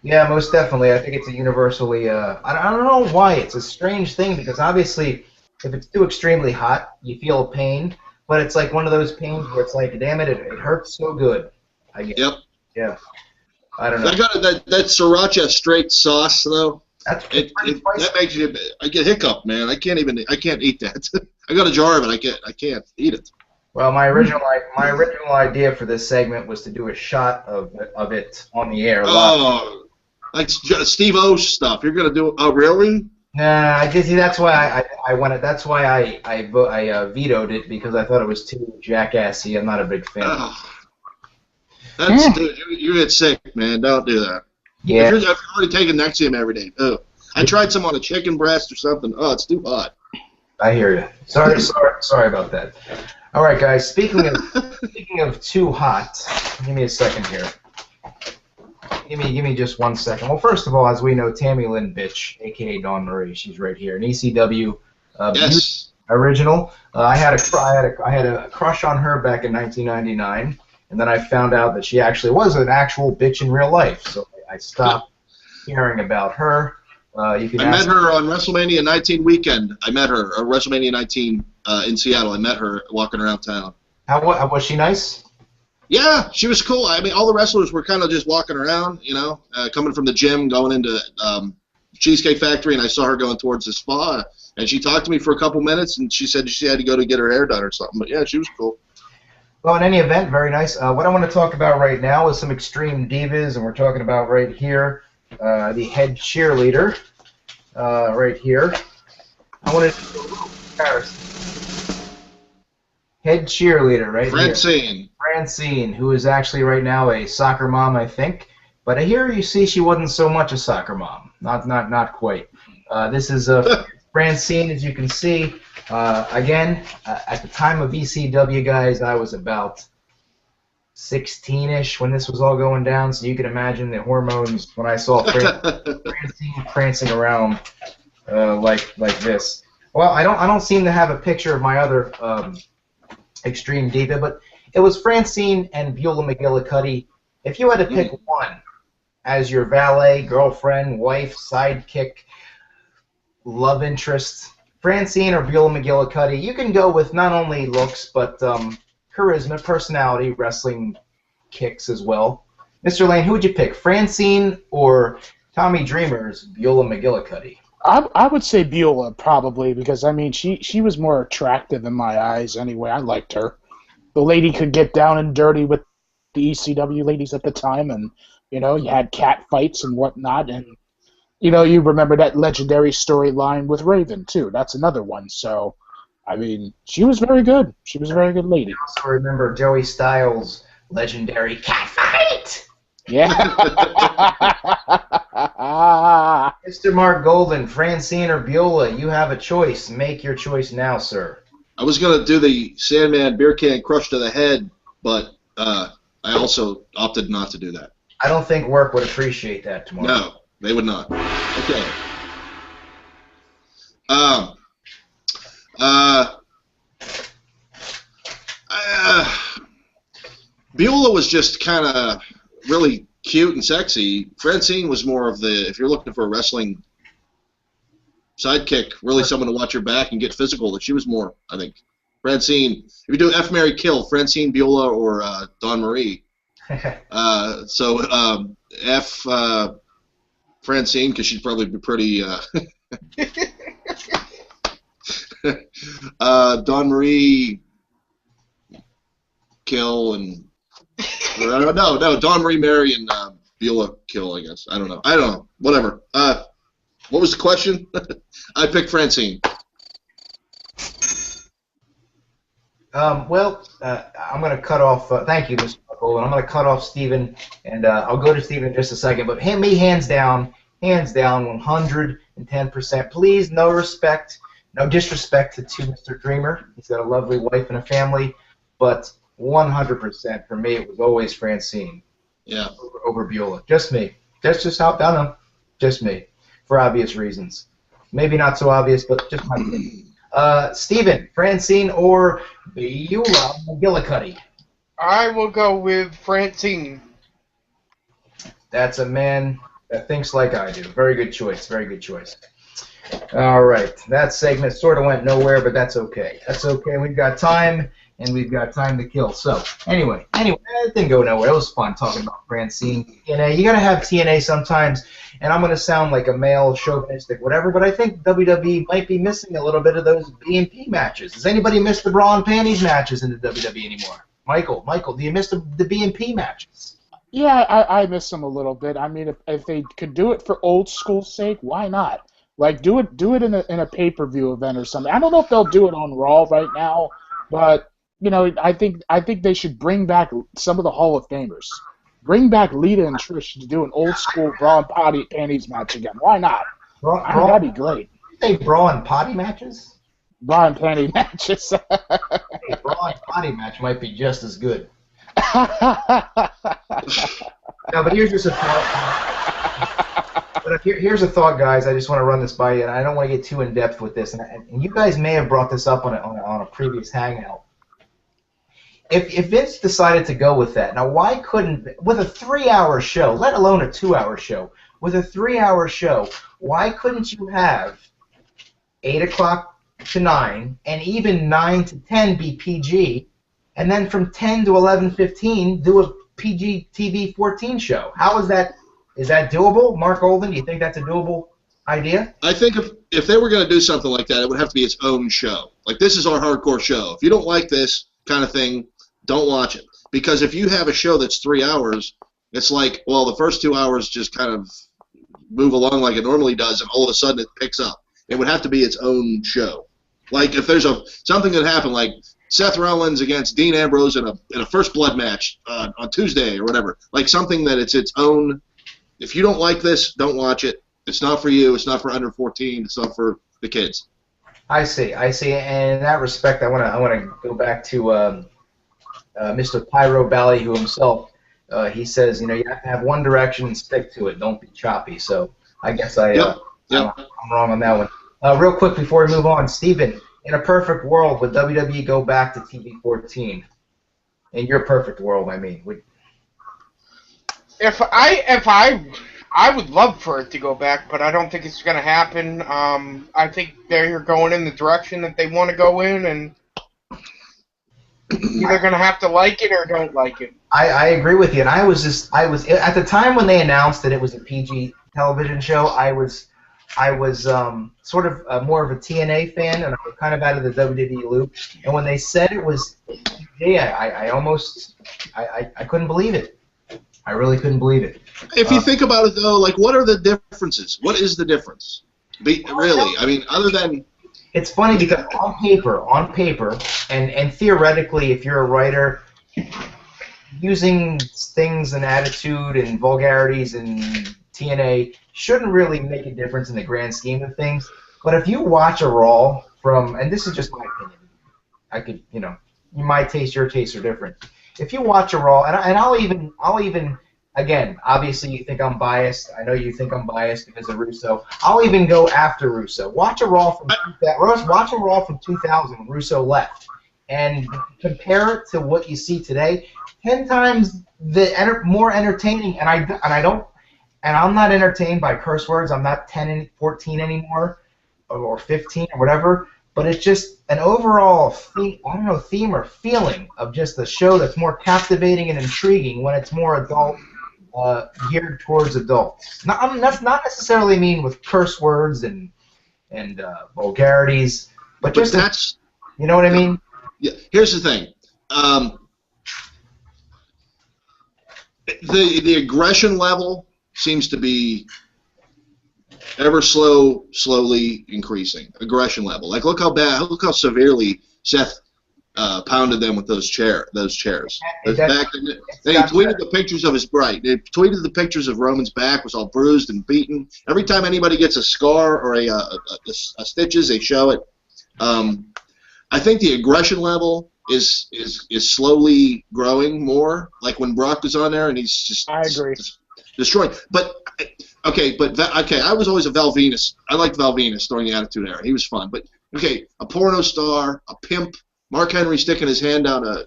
Yeah, most definitely. I think it's a universally. I don't know why. It's a strange thing because obviously, if it's too extremely hot, you feel a pain. But it's like one of those pains where it's like, damn it, it hurts so good. I guess. Yep. Yeah. I don't know. I got that sriracha straight sauce though. That's That makes you. I get hiccup, man. I can't eat that. I got a jar of it. I can't eat it. Well, my original idea for this segment was to do a shot of it on the air. Oh, like Steve O's stuff. You're gonna do? Oh, really? Nah, I just that's why I wanted. That's why I vetoed it because I thought it was too jackassy. I'm not a big fan. Dude, you get sick, man. Don't do that. Yeah. If you're already taking Nexium every day. Oh, I tried some on a chicken breast or something. Oh, it's too hot. I hear you. Sorry about that. All right, guys. Speaking of too hot, give me a second here. Give me just 1 second. Well, first of all, as we know, Tammy Lynn Bitch, aka Dawn Marie, she's right here, an ECW Yes. original. I had a crush on her back in 1999. And then I found out that she actually was an actual bitch in real life, so I stopped hearing about her. I met her on WrestleMania 19 weekend. I met her at WrestleMania 19 in Seattle. I met her walking around town. How was she nice? Yeah, she was cool. I mean, all the wrestlers were kind of just walking around, coming from the gym, going into Cheesecake Factory, and I saw her going towards the spa. And she talked to me for a couple minutes, and she said she had to go to get her hair done or something. But yeah, she was cool. Well, in any event, very nice. What I want to talk about right now is some extreme divas, and we're talking about right here the head cheerleader right here. I want to do a little comparison. Head cheerleader right here. Francine, who is actually right now a soccer mom, I think. But here you see she wasn't so much a soccer mom. Not quite. This is Francine, as you can see. Again, at the time of ECW, guys, I was about 16-ish when this was all going down, so you can imagine the hormones when I saw Francine prancing around like this. Well, I don't seem to have a picture of my other extreme diva, but it was Francine and Beulah McGillicuddy. If you had to pick one as your valet, girlfriend, wife, sidekick, love interest, Francine or Beulah McGillicuddy, you can go with not only looks, but charisma, personality, wrestling kicks as well. Mr. Lane, who would you pick, Francine or Tommy Dreamer's Beulah McGillicuddy? I would say Beulah, probably, because, I mean, she was more attractive in my eyes anyway. I liked her. The lady could get down and dirty with the ECW ladies at the time, and, you had cat fights and whatnot, and you remember that legendary storyline with Raven, too. That's another one. So, I mean, she was very good. She was a very good lady. I also remember Joey Styles' legendary cat fight! Yeah. Mr. Mark Golden, Francine or Beulah, you have a choice. Make your choice now, sir. I was going to do the Sandman beer can crush to the head, but I also opted not to do that. I don't think work would appreciate that tomorrow. No. They would not. Okay. Beulah was just kind of really cute and sexy. Francine was more of the, if you're looking for a wrestling sidekick, really someone to watch your back and get physical, that she was more, I think. Francine, if you do F, Marry, Kill, Francine, Beulah, or Dawn Marie. F, Francine, because she'd probably be pretty. Dawn Marie, Kill, and no, Dawn Marie, Mary, and Beulah, Kill. I guess I don't know. Whatever. What was the question? I picked Francine. I'm going to cut off. Thank you, Mr. Golden. I'm going to cut off Steven, and I'll go to Steven in just a second. But me, hands down, hands down, 110%. Please, no disrespect to Mr. Dreamer. He's got a lovely wife and a family, but 100% for me, it was always Francine. Yeah. Over Beulah. Just me. That's just how, I don't know. Just me. For obvious reasons. Maybe not so obvious, but just my opinion. Steven, Francine or Beulah McGillicuddy? I will go with Francine. That's a man that thinks like I do. Very good choice. Very good choice. All right. That segment sort of went nowhere, but that's okay. That's okay. We've got time, and we've got time to kill. So, anyway, it didn't go nowhere. It was fun talking about Francine. TNA. You got to have TNA sometimes, and I'm going to sound like a male chauvinistic whatever, but I think WWE might be missing a little bit of those B&P matches. Does anybody miss the bra and panties matches in the WWE anymore? Michael, do you miss the B&P matches? Yeah, I miss them a little bit. I mean, if they could do it for old school's sake, why not? Like, do it in a pay-per-view event or something. I don't know if they'll do it on Raw right now, but you know, I think they should bring back some of the Hall of Famers. Bring back Lita and Trish to do an old school bra and panties match again. Why not? That'd be great. Hey, bra and potty matches? Bra and panty matches. Hey, bra and potty match might be just as good. No, but here's just a thought. But here's a thought, guys. I just want to run this by you, and I don't want to get too in depth with this. And you guys may have brought this up on a previous hangout. If Vince decided to go with that, now why couldn't, with a 3-hour show, let alone a 2-hour show, with a 3-hour show, why couldn't you have 8 o'clock to 9 and even 9 to 10 be PG, and then from 10 to 11:15 do a PG TV 14 show? How is that? Is that doable? Mark Olden, do you think that's a doable idea? I think if they were going to do something like that, it would have to be its own show. Like, this is our hardcore show. If you don't like this kind of thing, don't watch it. Because if you have a show that's 3 hours, it's like, well, the first 2 hours just kind of move along like it normally does, and all of a sudden it picks up. It would have to be its own show. Like, if there's something that happened, like Seth Rollins against Dean Ambrose in a First Blood match on Tuesday or whatever, like something that it's its own. If you don't like this, don't watch it. It's not for you. It's not for under 14. It's not for the kids. I see. And in that respect, I want to go back to Mr. Pyro Ballyhoo himself. He says, you have to have one direction and stick to it. Don't be choppy. So I guess I'm wrong on that one. Real quick before we move on, Steven, in a perfect world, would WWE go back to TV 14? In your perfect world, I mean. If I would love for it to go back, but I don't think it's going to happen. I think they're going in the direction that they want to go in, and either going to have to like it or don't like it. I agree with you, and I was at the time when they announced that it was a PG television show. I was sort of more of a TNA fan, and I was kind of out of the WWE loop. And when they said it was PG, I couldn't believe it. I really couldn't believe it. If you think about it, though, like, what are the differences? What is the difference? Really? I mean, other than... It's funny because on paper, and theoretically, if you're a writer, using things and attitude and vulgarities in TNA shouldn't really make a difference in the grand scheme of things. But if you watch a Raw and this is just my opinion, I could, my taste, your tastes are different. If you watch a Raw, and I'll even, again, obviously you think I'm biased. I know you think I'm biased because of Russo. I'll even go after Russo. Watch a Raw from 2000 when Russo left, and compare it to what you see today. 10 times more entertaining, and I'm not entertained by curse words. I'm not 10 and 14 anymore, or 15 or whatever. But it's just an overall theme or feeling of just a show that's more captivating and intriguing when it's more adult, geared towards adults. That's not necessarily mean with curse words and vulgarities, but just that's, you know what I mean? Yeah. Here's the thing. The aggression level seems to be ever slowly increasing. Aggression level. Like, look how severely Seth pounded them with those chairs. It Back, they tweeted the pictures of his They tweeted the pictures of Roman's back was all bruised and beaten. Every time anybody gets a scar or a stitches, they show it. I think the aggression level is slowly growing more. Like when Brock was on there, and he's just I agree. destroying. But okay, I was always a Val Venus. I liked Val Venus during the Attitude Era. He was fun. But okay, a porno star, a pimp, Mark Henry sticking his hand down a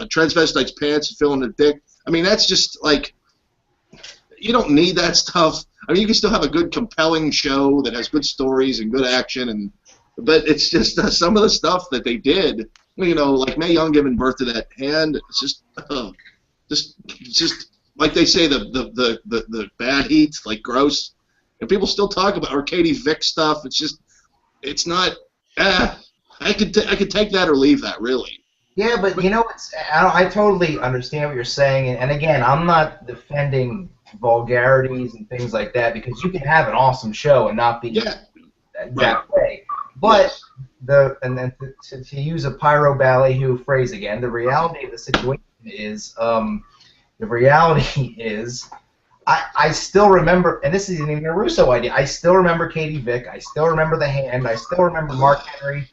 transvestite's pants and feeling a dick. I mean, that's just like, you don't need that stuff. I mean, you can still have a good, compelling show that has good stories and good action, but it's just some of the stuff that they did. You know, like Mae Young giving birth to that hand. It's just like they say, the bad heat, like gross, and people still talk about, or Katie Vick stuff. It's not. I could take that or leave that, really. Yeah, but you know, I totally understand what you're saying, and again, I'm not defending vulgarities and things like that, because you can have an awesome show and not be that way. But to use a pyro ballyhoo phrase again, the reality of the situation is, I still remember, and this isn't even a Russo idea, I still remember Katie Vick, I still remember the hand, I still remember Mark Henry.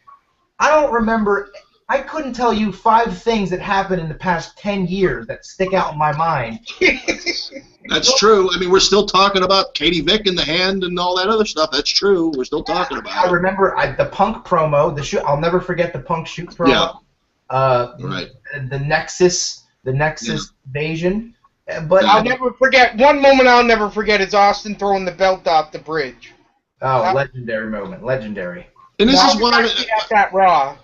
I don't remember, I couldn't tell you 5 things that happened in the past 10 years that stick out in my mind. That's true. I mean, we're still talking about Katie Vick and the hand and all that other stuff. That's true. We're still talking about it. I remember the Punk promo, I'll never forget the Punk shoot promo. Yeah. Right. The Nexus invasion. But I'll never forget, one moment I'll never forget is Austin throwing the belt off the bridge. Oh, legendary moment. Legendary. And this is I why was at that Raw.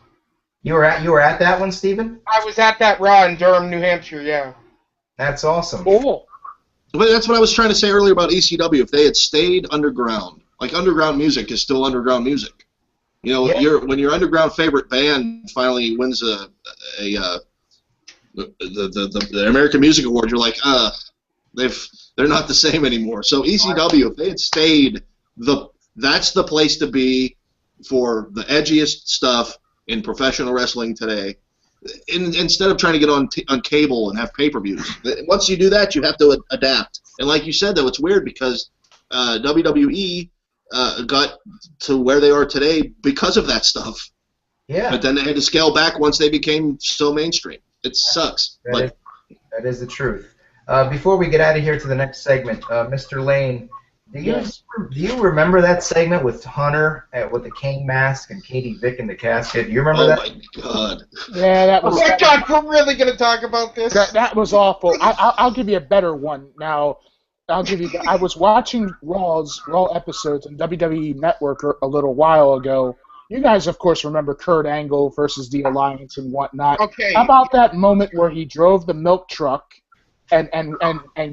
You were at that one, Steven? I was at that Raw in Durham, New Hampshire, yeah. That's awesome. Cool. But that's what I was trying to say earlier about ECW. If they had stayed underground, like underground music is still underground music. You know, when your underground favorite band finally wins the American Music Award, you're like, they're not the same anymore. So ECW, if they had stayed, that's the place to be for the edgiest stuff in professional wrestling today. Instead of trying to get on cable and have pay-per-views. Once you do that, you have to adapt. And like you said, though, it's weird because WWE got to where they are today because of that stuff. Yeah. But then they had to scale back once they became so mainstream. It sucks. That is the truth. Before we get out of here to the next segment, Mr. Lane, do you remember that segment with Hunter with the cane mask and Katie Vick in the casket? Do you remember that? Oh my God! Yeah, that was. Oh my God, we're really gonna talk about this? That was awful. I'll give you a better one now. I'll give you. I was watching Raw episodes on WWE Network a little while ago. You guys, of course, remember Kurt Angle versus the Alliance and whatnot. Okay. How about that moment where he drove the milk truck and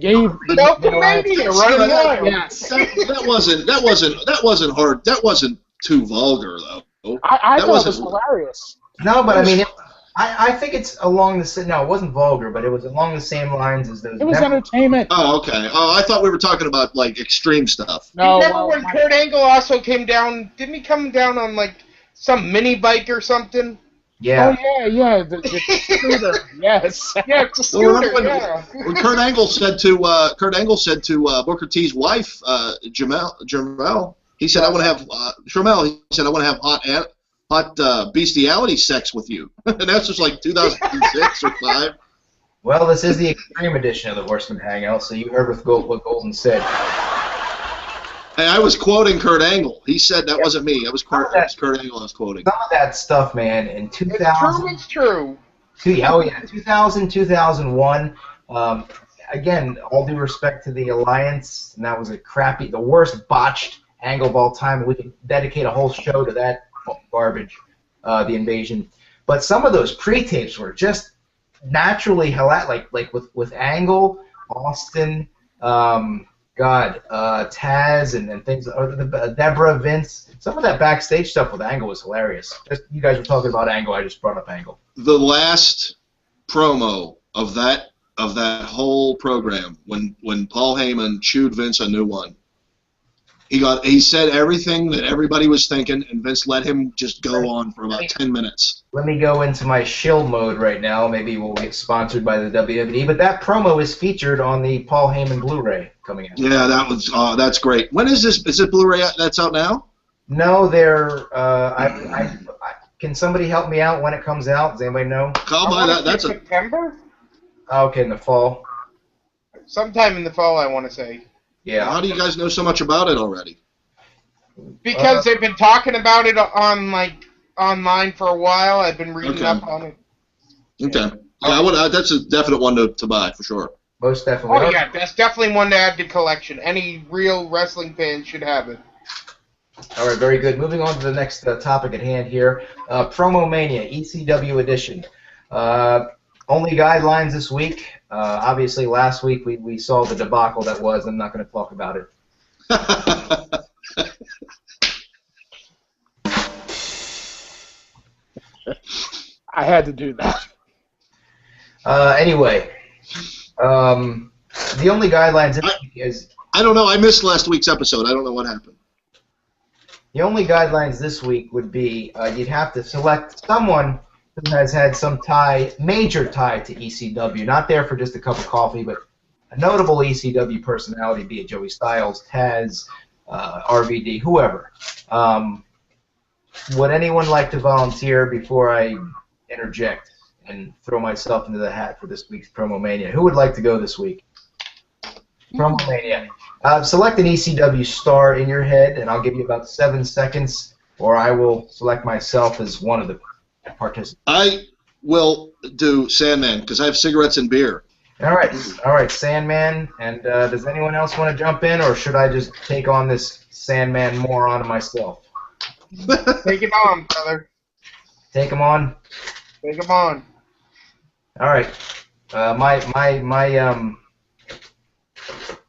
gave Milk-O-Mania running wild. Yes. That wasn't hard. That wasn't too vulgar though. I thought it was hilarious. No, but I mean, I think it's along the same. No, it wasn't vulgar, but it was along the same lines as those. It was entertainment. Oh, okay. Oh, I thought we were talking about like extreme stuff. No, Remember when Kurt Angle also came down? Didn't he come down on like some mini bike or something? Yeah. Oh yeah, the scooter. Yes. Yeah, it's a scooter. When Kurt Angle said to Booker T's wife, Jamel, he said, "I want to have Jamel." He said, "I want to have hot bestiality sex with you," and that's just like 2006 or 5. Well, this is the extreme edition of the Horsemen Hangout, so you heard what Golden said. Hey, I was quoting Kurt Angle. He said that wasn't me. That was Kurt Angle I was quoting. Some of that stuff, man, in 2000. It's true. 2000, 2001. Again, all due respect to the Alliance, and that was the worst botched angle of all time. We could dedicate a whole show to that garbage, the invasion. But some of those pre-tapes were just naturally like with Angle, Austin, Taz and things, Deborah, Vince. Some of that backstage stuff with Angle was hilarious. You guys were talking about Angle. I just brought up Angle. The last promo of that whole program when Paul Heyman chewed Vince a new one. He said everything that everybody was thinking, and Vince let him just go on for about 10 minutes. Let me go into my shill mode right now. Maybe we'll get sponsored by the WWE, but that promo is featured on the Paul Heyman Blu-ray coming out. Yeah, that's great. When is this? Is it Blu-ray that's out now? No, they're. Can somebody help me out when it comes out? Does anybody know? I'll buy that. That's September? Okay, in the fall. Sometime in the fall, I want to say. Yeah. How do you guys know so much about it already? Because they've been talking about it on online for a while. I've been reading up on it. Okay. Yeah, that's a definite one to buy for sure. Most definitely. Oh yeah, that's definitely one to add to collection. Any real wrestling fan should have it. All right, very good. Moving on to the next topic at hand here. Promo Mania, ECW edition. Only guidelines this week. Obviously, last week we saw the debacle that was. I'm not going to talk about it. I had to do that. Anyway, the only guidelines this week is... I don't know. I missed last week's episode. I don't know what happened. The only guidelines this week would be you'd have to select someone who has had some major tie to ECW, not there for just a cup of coffee, but a notable ECW personality, be it Joey Styles, Taz, RVD, whoever. Would anyone like to volunteer before I interject and throw myself into the hat for this week's Promo Mania? Who would like to go this week? Promo Mania. Select an ECW star in your head, and I'll give you about 7 seconds, or I will select myself as one of the participants. I will do Sandman, because I have cigarettes and beer. All right, Sandman. And does anyone else want to jump in, or should I just take on this Sandman moron myself? Take it on, brother. Take him on? Take him on. All right.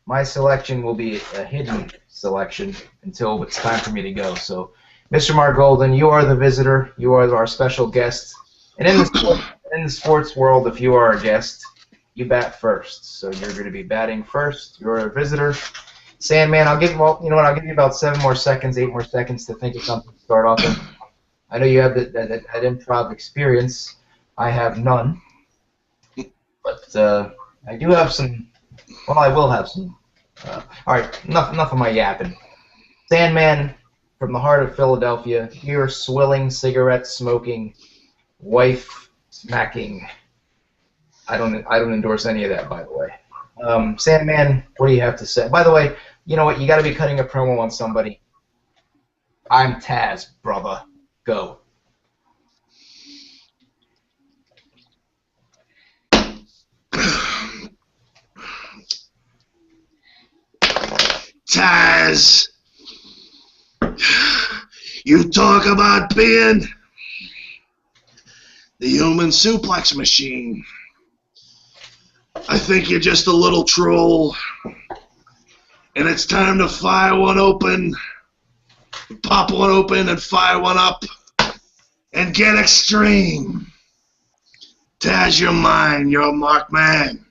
My selection will be a hidden selection until it's time for me to go. So, Mr. Mark Golden, you are the visitor. You are our special guest. And in the sports world, if you are a guest, you bat first. So you're going to be batting first. You're a visitor. Sandman, I'll give you about 7 more seconds, 8 more seconds to think of something to start off with. I know you have that improv experience. I have none. But I do have some. Well, I will have some. All right, enough of my yapping. Sandman, from the heart of Philadelphia, your swilling, cigarette-smoking, wife-smacking. I don't endorse any of that, by the way. Sandman, what do you have to say? By the way, you know what? You got to be cutting a promo on somebody. I'm Taz, brother. Go. Taz, you talk about being the human suplex machine. I think you're just a little troll, and it's time to fire one open, pop one open, and fire one up, and get extreme. Taz, you're mine. You're a marked man.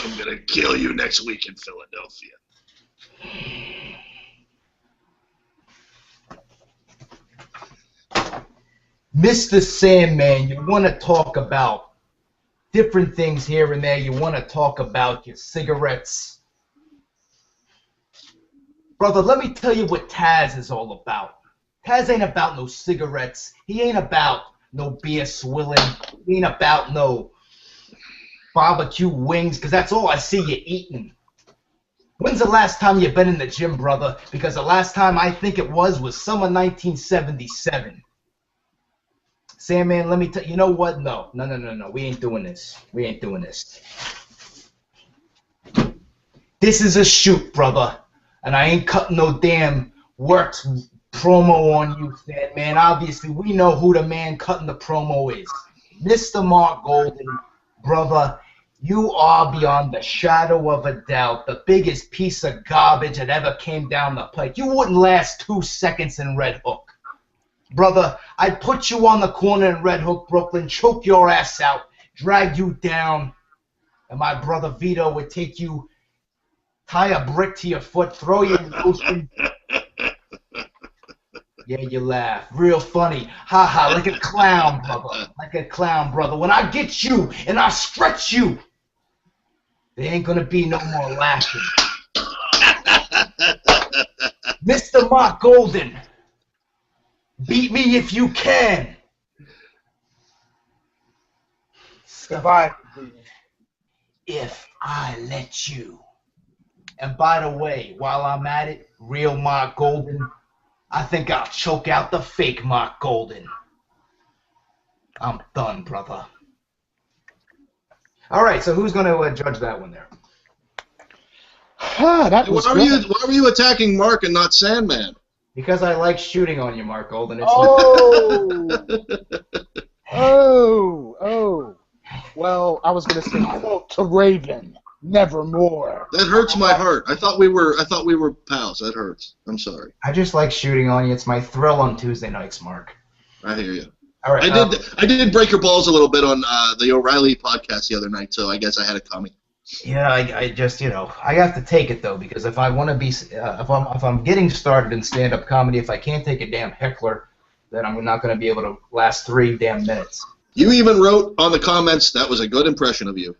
I'm gonna kill you next week in Philadelphia. Mr. Sandman, you want to talk about different things here and there. You want to talk about your cigarettes. Brother, let me tell you what Taz is all about. Taz ain't about no cigarettes. He ain't about no beer swilling. He ain't about no barbecue wings, because that's all I see you eating. When's the last time you've been in the gym, brother? Because the last time I think it was summer 1977. Sandman, let me tell you, know what? No. We ain't doing this. We ain't doing this. This is a shoot, brother. And I ain't cutting no damn works promo on you, Sandman. Obviously, we know who the man cutting the promo is. Mr. Mark Golden, brother, you are beyond the shadow of a doubt the biggest piece of garbage that ever came down the pike. You wouldn't last 2 seconds in Red Hook. Brother, I'd put you on the corner in Red Hook, Brooklyn, choke your ass out, drag you down, and my brother Vito would take you, tie a brick to your foot, throw you in the ocean. Yeah, you laugh. Real funny. Ha ha, like a clown, brother. Like a clown, brother. When I get you and I stretch you, there ain't gonna be no more laughing. Mr. Mark Golden, beat me if you can. Goodbye. If I let you. And by the way, while I'm at it, real Mark Golden, I think I'll choke out the fake Mark Golden. I'm done, brother. All right, so who's going to judge that one there? That was good. Why were you attacking Mark and not Sandman? Because I like shooting on you, Mark Golden. It's Oh. Well, I was going to say, quote to Raven, nevermore. That hurts my heart. I thought we were pals. That hurts. I'm sorry. I just like shooting on you. It's my thrill on Tuesday nights, Mark. I hear you. All right. I did break your balls a little bit on the O'Reilly podcast the other night, so I guess I had it coming. Yeah, I just, I have to take it though, because if I want to be, if I'm getting started in stand-up comedy, if I can't take a damn heckler, then I'm not going to be able to last 3 damn minutes. You even wrote on the comments that was a good impression of you,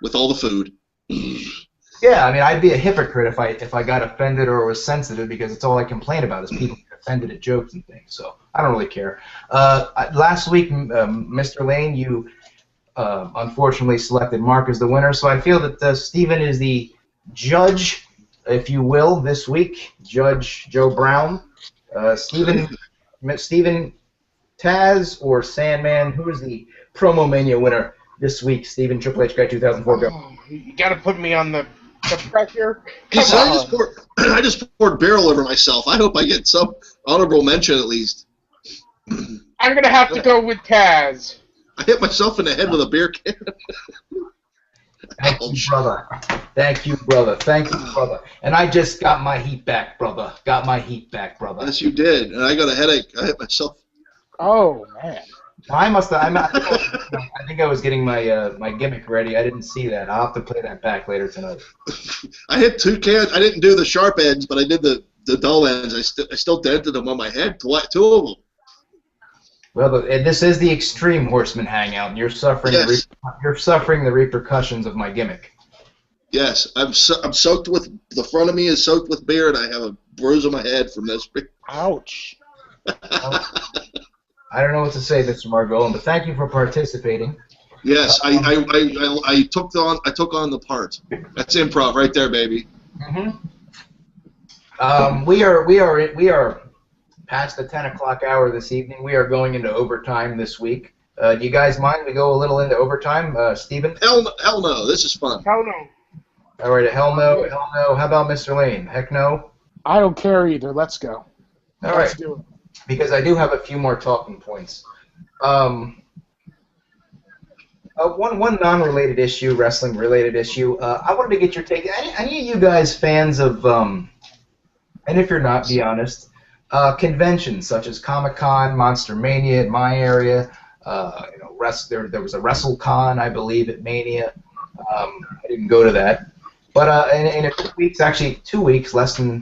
with all the food. Yeah, I mean, I'd be a hypocrite if I got offended or was sensitive, because it's all I complain about is people get offended at jokes and things. So I don't really care. Last week, Mr. Lane, you unfortunately selected Mark as the winner, so I feel that Steven is the judge, if you will, this week. Judge Joe Brown. Steven Taz or Sandman, who is the Promo Mania winner this week? Steven, Triple H Guy 2004, go. Oh, you got to put me on the pressure. I just poured barrel over myself. I hope I get some honorable mention at least. I'm going to have to go with Taz. I hit myself in the head with a beer can. Thank you, brother. Thank you, brother. Thank you, brother. And I just got my heat back, brother. Got my heat back, brother. Yes, you did. And I got a headache. I hit myself. Oh, man. I must have. I think I was getting my gimmick ready. I didn't see that. I'll have to play that back later tonight. I hit 2 cans. I didn't do the sharp ends, but I did the dull ends. I still dented them on my head. 2 of them. Well, this is the extreme Horseman Hangout, and you're suffering. Yes. You're suffering the repercussions of my gimmick. Yes, I'm soaked with. The front of me is soaked with beer, and I have a bruise on my head from this. Ouch. I don't know what to say, Mr. Margolin, but thank you for participating. Yes, I took on the part. That's improv right there, baby. Mm-hmm. We are past the 10 o'clock hour this evening. We are going into overtime this week. Do you guys mind we go a little into overtime, Steven? Hell no. This is fun. Hell no. All right, hell no. How about Mr. Lane? Heck no. I don't care either. Let's go. All Let's right. do it. Because I do have a few more talking points. One non-related issue, wrestling-related issue. I wanted to get your take. Any of you guys fans of, and if you're not, be honest, conventions such as Comic-Con, Monster Mania in my area. There was a WrestleCon, I believe, at Mania. I didn't go to that. But in a few weeks, actually 2 weeks, a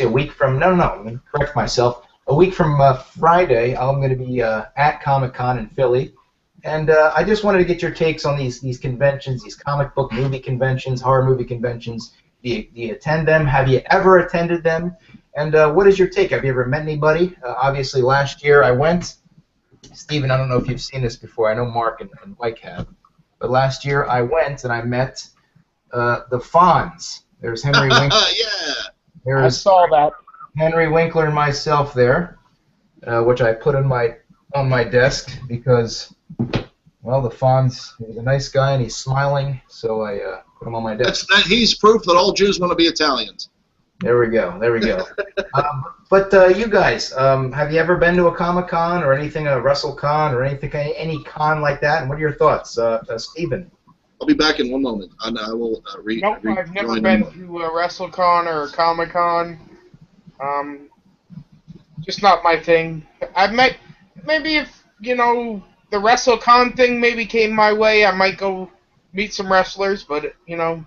week from, no, I'm going to correct myself. A week from Friday, I'm going to be at Comic-Con in Philly, and I just wanted to get your takes on these conventions, these comic book movie conventions, horror movie conventions. Do you attend them? Have you ever attended them? And what is your take? Have you ever met anybody? Obviously, last year I went. Steven, I don't know if you've seen this before. I know Mark and Mike have. But last year I went and I met the Fonz. There's Henry Winkler. Yeah. I There's saw that. Henry Winkler and myself there, which I put on my desk because, well, the Fonz is a nice guy and he's smiling, so I put him on my desk. He's proof that all Jews want to be Italians. There we go. There we go. But you guys, have you ever been to a Comic-Con or anything, a WrestleCon or anything, any con like that? And what are your thoughts, Steven? I'll be back in one moment. I will read. Nope, I've never been to a WrestleCon or a Comic-Con. Just not my thing. I've met, maybe if, you know, the WrestleCon thing maybe came my way, I might go meet some wrestlers, but, you know,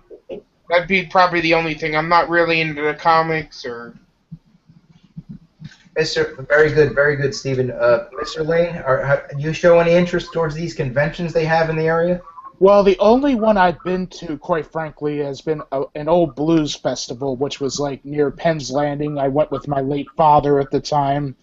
that'd be probably the only thing. I'm not really into the comics or... Very good, Stephen. Mr. Lane, do you show any interest towards these conventions they have in the area? Well, the only one I've been to, quite frankly, has been an old blues festival, which was like near Penn's Landing. I went with my late father at the time.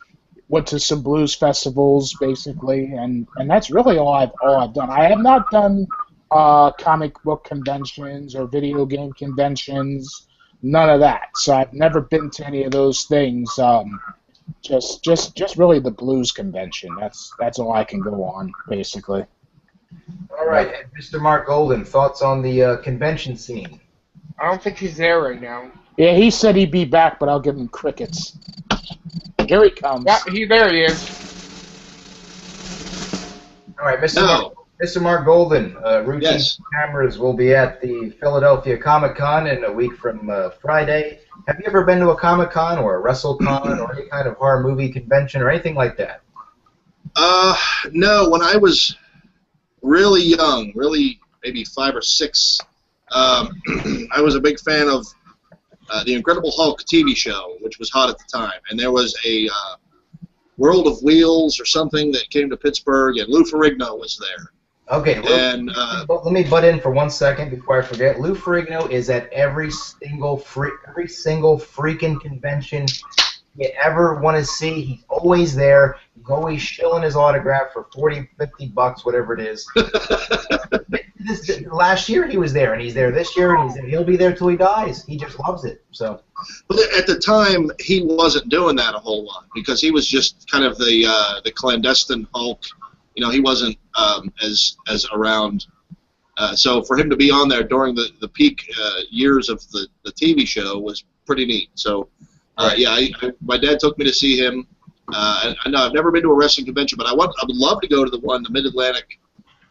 Went to some blues festivals, basically, and that's really all I've done. I have not done comic book conventions or video game conventions, none of that. So I've never been to any of those things. Just really the blues convention. That's all I can go on, basically. All right, and Mr. Mark Golden, thoughts on the convention scene? I don't think he's there right now. Yeah, he said he'd be back, but I'll give him crickets. Here he comes. Yeah, there he is. All right, Mr. Mark Golden, Routine Cameras will be at the Philadelphia Comic-Con in a week from Friday. Have you ever been to a Comic-Con or a WrestleCon or any kind of horror movie convention or anything like that? No, when I was really young, really maybe 5 or 6, I was a big fan of the Incredible Hulk TV show, which was hot at the time. And there was a World of Wheels or something that came to Pittsburgh, and Lou Ferrigno was there. Okay, and let me butt in for 1 second before I forget. Lou Ferrigno is at every single freaking convention you ever want to see. He's always there. He's always shilling his autograph for $40, $50, whatever it is. Last year he was there, and he's there this year, and he'll be there till he dies. He just loves it. So. But at the time, he wasn't doing that a whole lot because he was just kind of the clandestine Hulk. You know, he wasn't as around. So for him to be on there during the peak years of the TV show was pretty neat. So. Yeah, my dad took me to see him. I know I've never been to a wrestling convention, but I would love to go to the Mid-Atlantic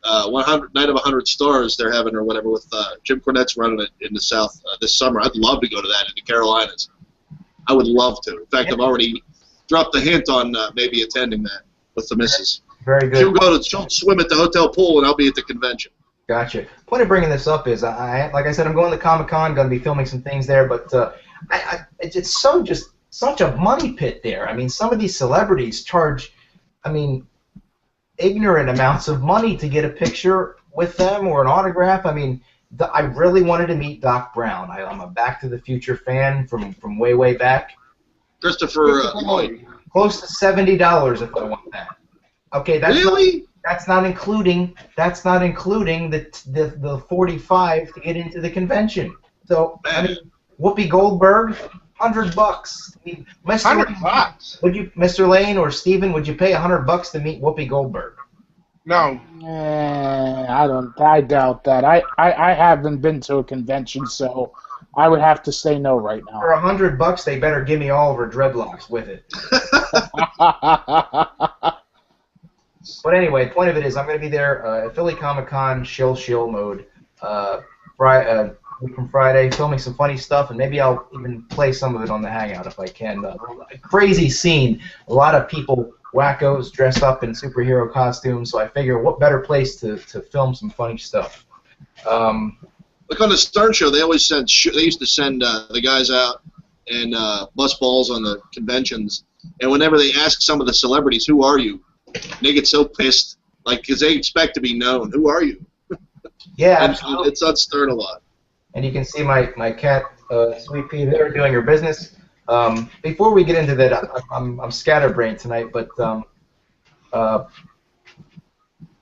100 Night of 100 Stars they're having or whatever with Jim Cornette's running it in the South this summer. I'd love to go to that in the Carolinas. I would love to. In fact, I've already dropped a hint on maybe attending that with the missus. Very good. She'll swim at the hotel pool, and I'll be at the convention. Gotcha. Point of bringing this up is, like I said, I'm going to Comic-Con, going to be filming some things there, but it's such a money pit there. I mean, some of these celebrities charge, ignorant amounts of money to get a picture with them or an autograph. I mean, I really wanted to meet Doc Brown. I'm a Back to the Future fan from way back. Christopher Lloyd. Close to $70 if I want that. Okay, that's not including the 45 to get into the convention. So Whoopi Goldberg, $100. $100? Would you, Mr. Lane or Steven, would you pay $100 to meet Whoopi Goldberg? No. I doubt that. I haven't been to a convention, so I would have to say no right now. For $100, they better give me all of her dreadlocks with it. But anyway, the point of it is I'm going to be there at Philly Comic-Con, shill mode, from Friday, filming some funny stuff, and maybe I'll even play some of it on the Hangout if I can. A crazy scene, a lot of people, wackos, dressed up in superhero costumes, so I figure what better place to film some funny stuff. Look, on the Stern Show, they always they used to send the guys out and bust balls on the conventions, and whenever they ask some of the celebrities, who are you? They get so pissed, because they expect to be known. Who are you? Yeah, and absolutely. It's on Stern a lot. And you can see my cat, Sweet Pea, there doing her business. Before we get into that, I'm scatterbrained tonight, but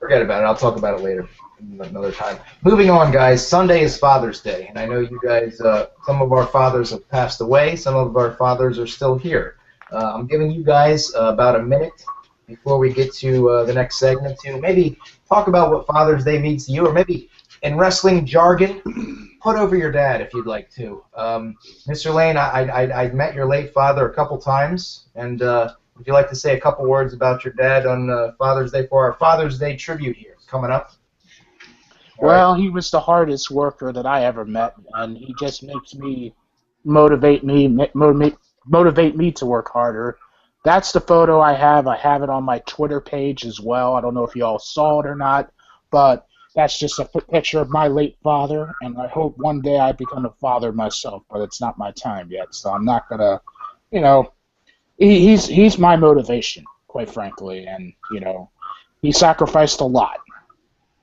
forget about it. I'll talk about it later, another time. Moving on, guys. Sunday is Father's Day, and I know you guys. Some of our fathers have passed away. Some of our fathers are still here. I'm giving you guys about a minute before we get to the next segment to maybe talk about what Father's Day means to you, or maybe in wrestling jargon, put over your dad if you'd like to. Mr. Lane, I met your late father a couple times, and would you like to say a couple words about your dad on Father's Day for our Father's Day tribute here coming up? Well, he was the hardest worker that I ever met, and he just makes me motivate me to work harder. That's the photo I have. I have it on my Twitter page as well. I don't know if you all saw it or not, but that's just a picture of my late father, and I hope one day I become a father myself, but it's not my time yet, so I'm not going to, he's my motivation, quite frankly, and, he sacrificed a lot.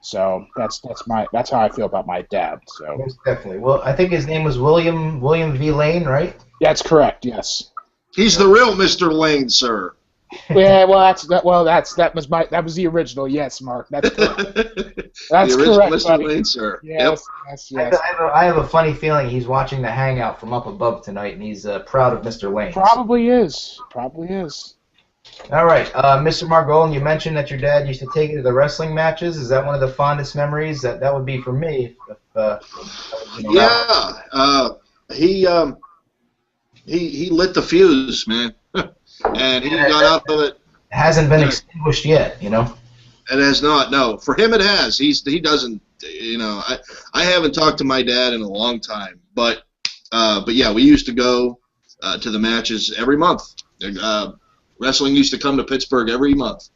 So that's how I feel about my dad. So most definitely. Well, I think his name was William V. Lane, right? That's correct. Yes. He's the real Mr. Lane, sir. Yeah. Well, that was the original. Yes, Mark. That's correct. That's the original correct, Mr. buddy. Lane, sir. Yes. Yep. Yes. I have a funny feeling he's watching the Hangout from up above tonight, and he's proud of Mr. Lane. Probably is. All right, Mr. Margolin, you mentioned that your dad used to take you to the wrestling matches. Is that one of the fondest memories? That would be for me. He lit the fuse, man, and he got out of it. It hasn't been extinguished yet, It has not. No, for him it has. He doesn't. I haven't talked to my dad in a long time, but yeah, we used to go to the matches every month. Wrestling used to come to Pittsburgh every month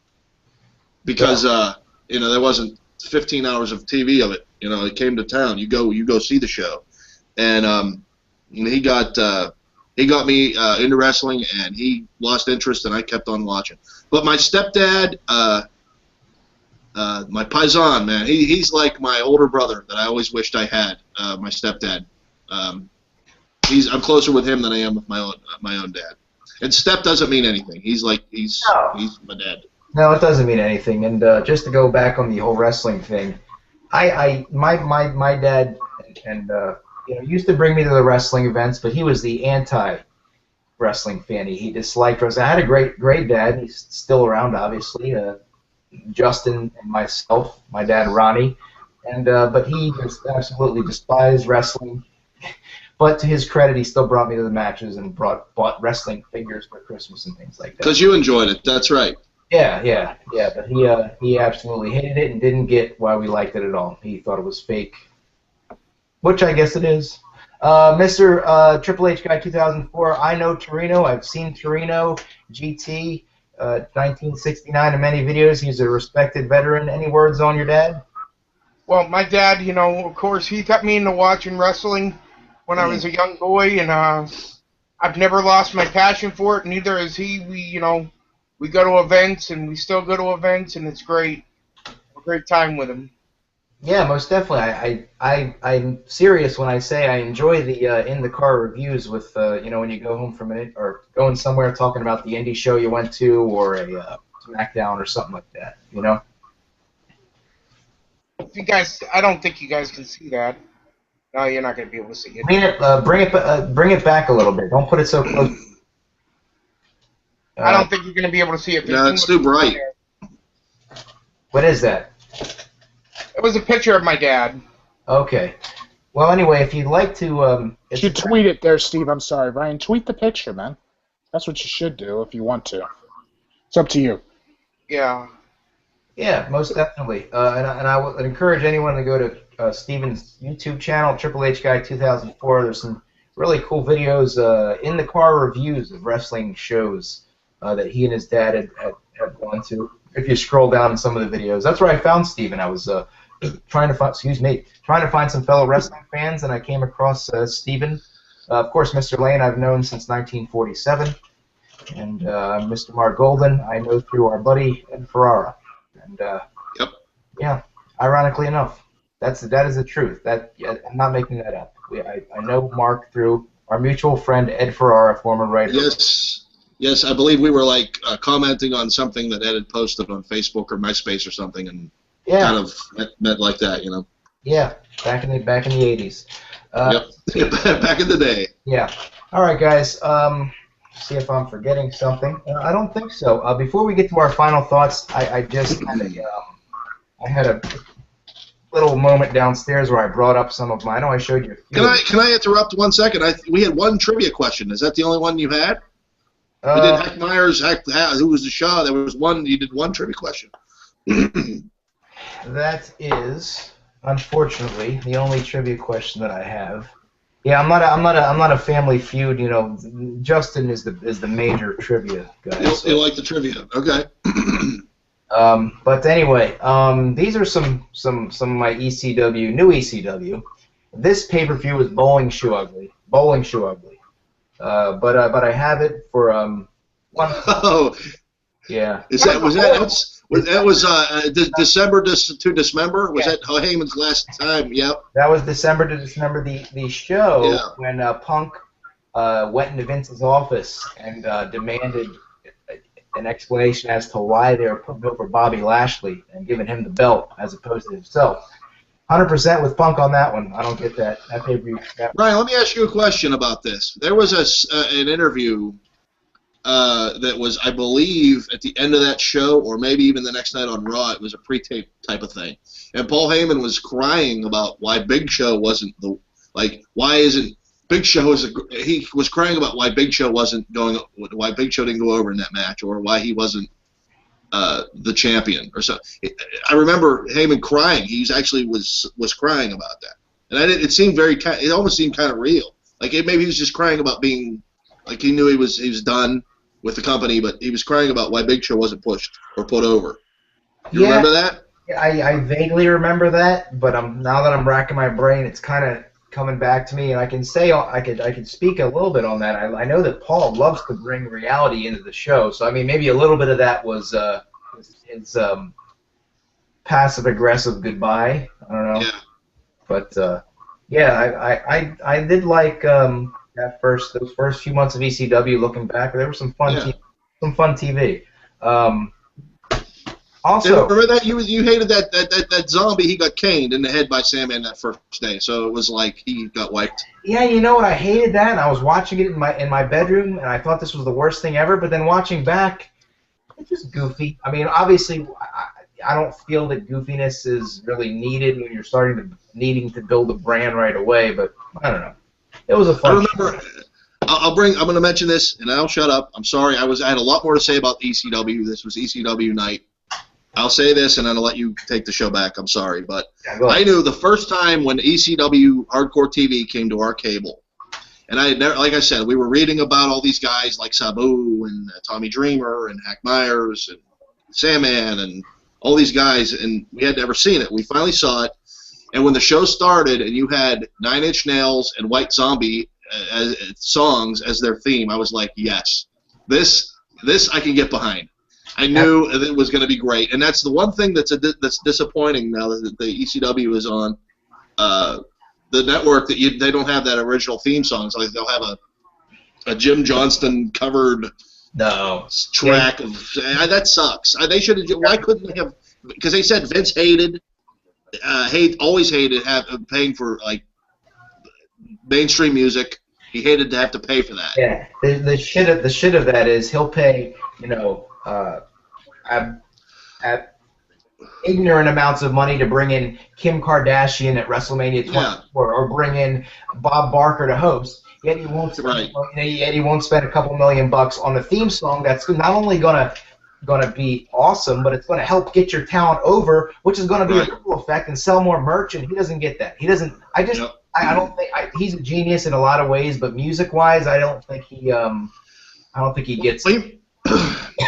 because there wasn't 15 hours of TV of it. It came to town. You go see the show, and he got me into wrestling, and he lost interest, and I kept on watching. But my stepdad, my paisan, man, he's like my older brother that I always wished I had. My stepdad, I'm closer with him than I am with my own dad. And step doesn't mean anything. He's my dad. No, it doesn't mean anything. And just to go back on the whole wrestling thing, my dad used to bring me to the wrestling events, but he was the anti-wrestling fan. He disliked wrestling. I had a great dad. He's still around, obviously. Justin and myself, my dad Ronnie, and but he just absolutely despised wrestling. But to his credit, he still brought me to the matches and bought wrestling figures for Christmas and things like that. Because you enjoyed it, that's right. Yeah. But he absolutely hated it and didn't get why we liked it at all. He thought it was fake, which I guess it is. Mr. Triple H Guy 2004, I know Torino. I've seen Torino, GT, 1969 in many videos. He's a respected veteran. Any words on your dad? Well, my dad, of course, he got me into watching wrestling when I was a young boy, and I've never lost my passion for it. Neither has he. We go to events, and we still go to events, and it's great. A great time with him. Yeah, most definitely. I'm serious when I say I enjoy the in the car reviews with when you go home from it or going somewhere talking about the indie show you went to or a SmackDown or something like that. If you guys, I don't think you guys can see that. No, you're not going to be able to see it. Bring it back a little bit. Don't put it so close. I don't think you're going to be able to see it. No, it's too bright. What is that? It was a picture of my dad. Okay. Well, anyway, if you'd like to... you tweet it there, Steve. I'm sorry, Ryan. Tweet the picture, man. That's what you should do if you want to. It's up to you. Yeah. Yeah, most definitely. And I would encourage anyone to go to Steven's YouTube channel, Triple H Guy 2004. There's some really cool videos in the car reviews of wrestling shows that he and his dad had gone to. If you scroll down in some of the videos, that's where I found Steven. I was trying to find some fellow wrestling fans, and I came across Steven. Of course, Mr. Lane I've known since 1947, and Mr. Mark Golden I know through our buddy Ed Ferrara. And yeah, ironically enough, that is the truth. I'm not making that up. I know Mark through our mutual friend Ed Ferrara, former writer. Yes, I believe we were commenting on something that Ed had posted on Facebook or MySpace or something, and Yeah. kind of met like that, you know. Yeah, back in the 80s. Yep. Back in the day. Yeah. All right, guys. See if I'm forgetting something. I don't think so. Before we get to our final thoughts, I just had a little moment downstairs where I brought up some of mine. I know I showed you a few. Can I interrupt 1 second? We had one trivia question. Is that the only one you had? We did Heck Myers, who was the show? There was one. You did one trivia question. That is, unfortunately, the only trivia question that I have. Yeah, I'm not a Family Feud. You know, Justin is the major trivia guy. You like the trivia? Okay. But anyway, these are some of my ECW, new ECW. This pay-per-view is Bowling Shoe Ugly. But I have it for one. Oh. Yeah. That was December to Dismember? Was that Heyman's last time? Yep. That was December to Dismember. The show when Punk went into Vince's office and demanded an explanation as to why they were putting over Bobby Lashley and giving him the belt as opposed to himself. 100% with Punk on that one. I don't get that. That pay-per-view. Ryan, let me ask you a question about this. There was an interview that was, I believe, at the end of that show, or maybe even the next night on Raw. It was a pre-tape type of thing, and Paul Heyman was crying about why Big Show wasn't why isn't Big Show he was crying about why Big Show why Big Show didn't go over in that match, or why he wasn't the champion or so. I remember Heyman crying. He actually was crying about that, and it seemed it almost seemed kind of real. Like maybe he was just crying about being like he knew he was done with the company, but he was crying about why Big Show wasn't pushed or put over. You remember that? I vaguely remember that, but now that I'm racking my brain, it's kind of coming back to me, and I can say I could speak a little bit on that. I know that Paul loves to bring reality into the show, so I mean maybe a little bit of that was his passive aggressive goodbye. I don't know, but I did like those first few months of ECW. Looking back, there was some fun TV. Also, remember that you hated that zombie. He got caned in the head by Sandman that first day, so it was like he got wiped. Yeah, you know what? I hated that, and I was watching it in my bedroom, and I thought this was the worst thing ever. But then watching back, it's just goofy. I mean, obviously, I don't feel that goofiness is really needed when you're needing to build a brand right away. But I don't know. It was a fun. I remember. I'm going to mention this, and I'll shut up. I'm sorry. I had a lot more to say about ECW. This was ECW night. I'll say this, and then I'll let you take the show back. I'm sorry, but I knew the first time when ECW Hardcore TV came to our cable, and I had never, like I said, we were reading about all these guys like Sabu and Tommy Dreamer and Hack Myers and Sandman and all these guys, and we had never seen it. We finally saw it, and when the show started, and you had Nine Inch Nails and White Zombie as songs as their theme, I was like, yes, this I can get behind. I knew it was going to be great, and that's the one thing that's disappointing now that the ECW is on the network, that they don't have that original theme song. So they'll have a Jim Johnston covered track that sucks. They should have. Why couldn't they have? Because they said Vince always hated paying for like mainstream music. He hated to have to pay for that. Yeah, the shit of that is he'll pay at ignorant amounts of money to bring in Kim Kardashian at WrestleMania 24 or bring in Bob Barker to host. Yet he won't spend a couple $1,000,000 on the theme song that's not only gonna be awesome, but it's gonna help get your talent over, which is gonna be a ripple effect and sell more merch. And he doesn't get that. He doesn't. I don't think he's a genius in a lot of ways, but music-wise, I don't think he gets it.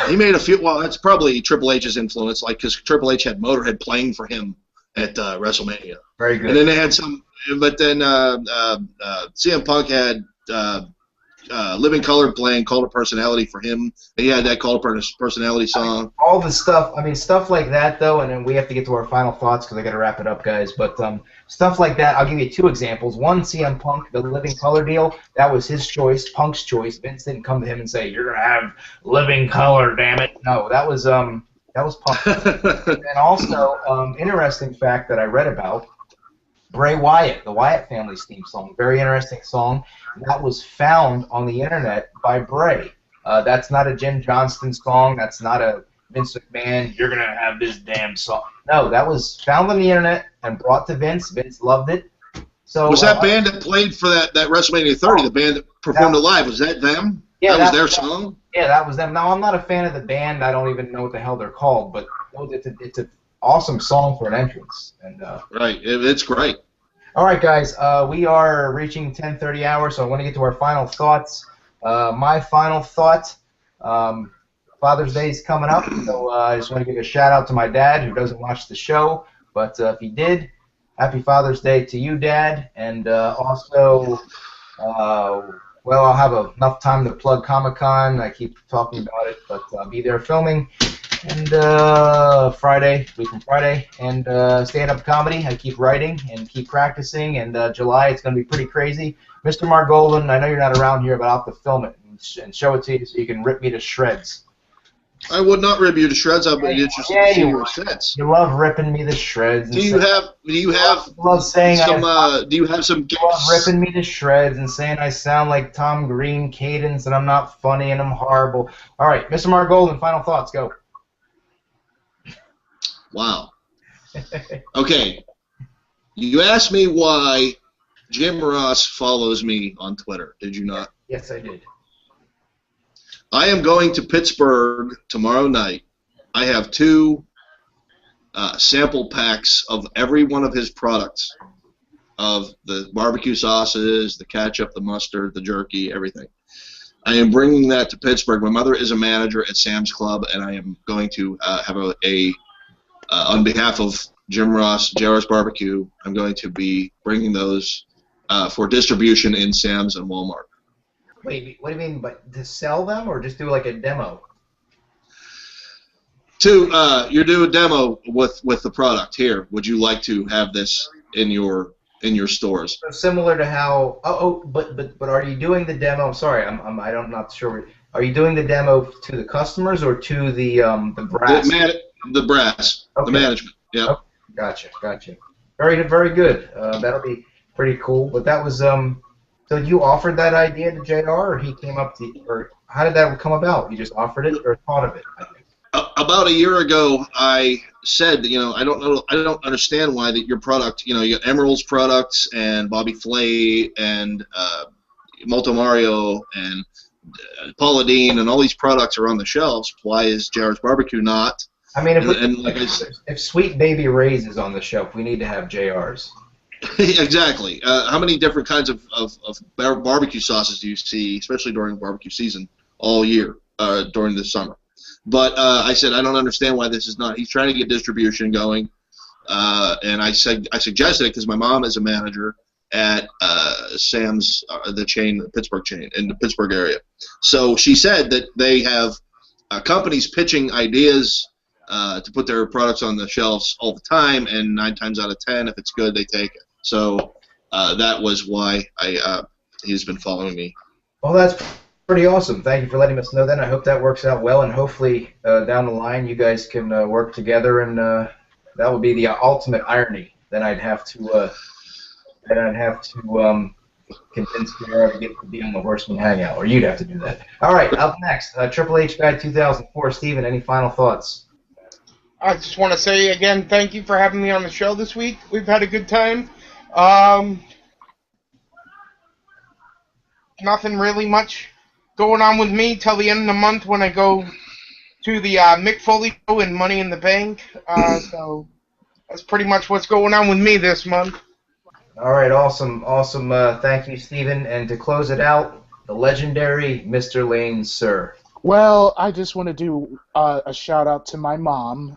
He made a few. Well, that's probably Triple H's influence, like because Triple H had Motorhead playing for him at WrestleMania. Very good. And then they had some, but then CM Punk had Living Color playing Cult of Personality for him. He had that Cult of Personality song. All the stuff. I mean, stuff like that, though, and then we have to get to our final thoughts because I got to wrap it up, guys. But stuff like that, I'll give you two examples. One, CM Punk, the Living Color deal, that was his choice, Punk's choice. Vince didn't come to him and say, "You're gonna have Living Color, damn it." No, that was That was Punk. And also, interesting fact that I read about, Bray Wyatt, the Wyatt family's theme song, very interesting song. That was found on the internet by Bray. That's not a Jim Johnston song. That's not a Vince McMahon, you're going to have this damn song. No, that was found on the internet and brought to Vince. Vince loved it. So was that band that played for that WrestleMania 30, the band that performed it live, was that them? Yeah, that was their song? Yeah, that was them. Now, I'm not a fan of the band. I don't even know what the hell they're called, but it's an awesome song for an entrance. And right, it's great. All right, guys, we are reaching 10:30 hours, so I want to get to our final thoughts. My final thought, Father's Day is coming up, so I just want to give a shout-out to my dad, who doesn't watch the show, but if he did, happy Father's Day to you, Dad, and also, well, I'll have enough time to plug Comic-Con. I keep talking about it, but I'll be there filming, and week from Friday, and stand-up comedy. I keep writing and keep practicing, and July, it's going to be pretty crazy. Mr. Margolin, I know you're not around here, but I'll have to film it and show it to you so you can rip me to shreds. I would not rip you to shreds. I would be interested to see your sets. You love ripping me to shreds. Do you have some You love ripping me to shreds and saying I sound like Tom Green cadence and I'm not funny and I'm horrible. All right, Mr. Margolin, final thoughts, go. Wow. Okay. You asked me why Jim Ross follows me on Twitter, did you not? Yes, I did. I am going to Pittsburgh tomorrow night. I have 2 sample packs of every one of his products, of the barbecue sauces, the ketchup, the mustard, the jerky, everything. I am bringing that to Pittsburgh. My mother is a manager at Sam's Club, and I am going to have on behalf of Jim Ross, JR's Barbecue, I'm going to be bringing those for distribution in Sam's and Walmart. Wait, what do you mean? But to sell them, or just do like a demo? You do a demo with the product here. Would you like to have this in your stores? So similar to how. But are you doing the demo? I'm sorry, I'm not sure. Are you doing the demo to the customers or to the brass? The brass, okay. The management. Yeah. Okay. Gotcha. Very good. That'll be pretty cool. But that was So you offered that idea to JR, or he came up to, or how did that come about? You just offered it or thought of it? I think. About a year ago, I said, I don't understand why that your product, you got Emerald's products and Bobby Flay and Molto Mario and Paula Deen and all these products are on the shelves. Why is JR's Barbecue not? I mean, if Sweet Baby Ray's is on the shelf, we need to have JR's. Exactly. How many different kinds of barbecue sauces do you see, especially during barbecue season, all year during the summer? But I said I don't understand why this is not. He's trying to get distribution going, and I suggested it because my mom is a manager at Sam's, the Pittsburgh chain in the Pittsburgh area. So she said that they have companies pitching ideas to put their products on the shelves all the time, and 9 times out of 10, if it's good, they take it. So that was why he's been following me. Well, that's pretty awesome. Thank you for letting us know that. I hope that works out well, and hopefully down the line you guys can work together, and that would be the ultimate irony. Then I'd have to convince JR to get to be on the Horsemen Hangout, or you'd have to do that. All right, up next, Triple H Guy 2004. Steven, any final thoughts? I just want to say again, thank you for having me on the show this week. We've had a good time. Nothing really much going on with me till the end of the month when I go to the Mick Foley show and Money in the Bank. So that's pretty much what's going on with me this month. All right, awesome. Thank you, Steven. And to close it out, the legendary Mr. Lane, sir. Well, I just want to do a shout-out to my mom.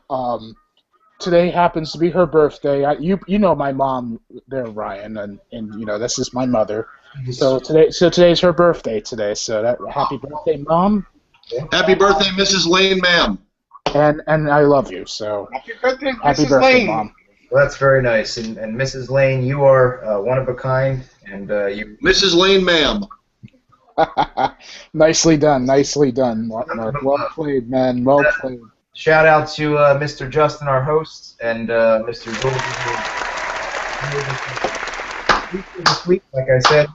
Today happens to be her birthday. You know my mom there, Ryan, and this is my mother. So today's her birthday today. So happy birthday, Mom. Happy birthday, Mrs. Lane, ma'am. And I love you. So happy birthday, happy Mrs. birthday, Lane. Mom. Well, that's very nice. And Mrs. Lane, you are one of a kind, and you. Mrs. Lane, ma'am. Nicely done, Mark. Well played, man. Well played. Shout out to Mr. Justin, our host, and Mr. Jordan this week. Like I said,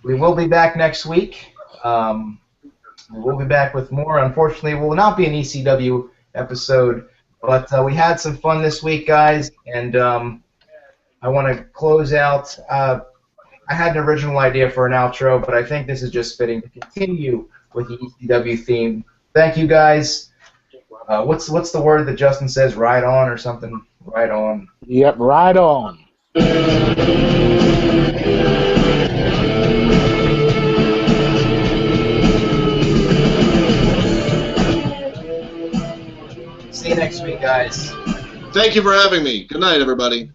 we will be back next week. We will be back with more. Unfortunately, it will not be an ECW episode, but we had some fun this week, guys, and I want to close out. I had an original idea for an outro, but I think this is just fitting to continue with the ECW theme. Thank you, guys. What's the word that Justin says? Ride on or something? Ride on. Yep, right on. See you next week, guys. Thank you for having me. Good night, everybody.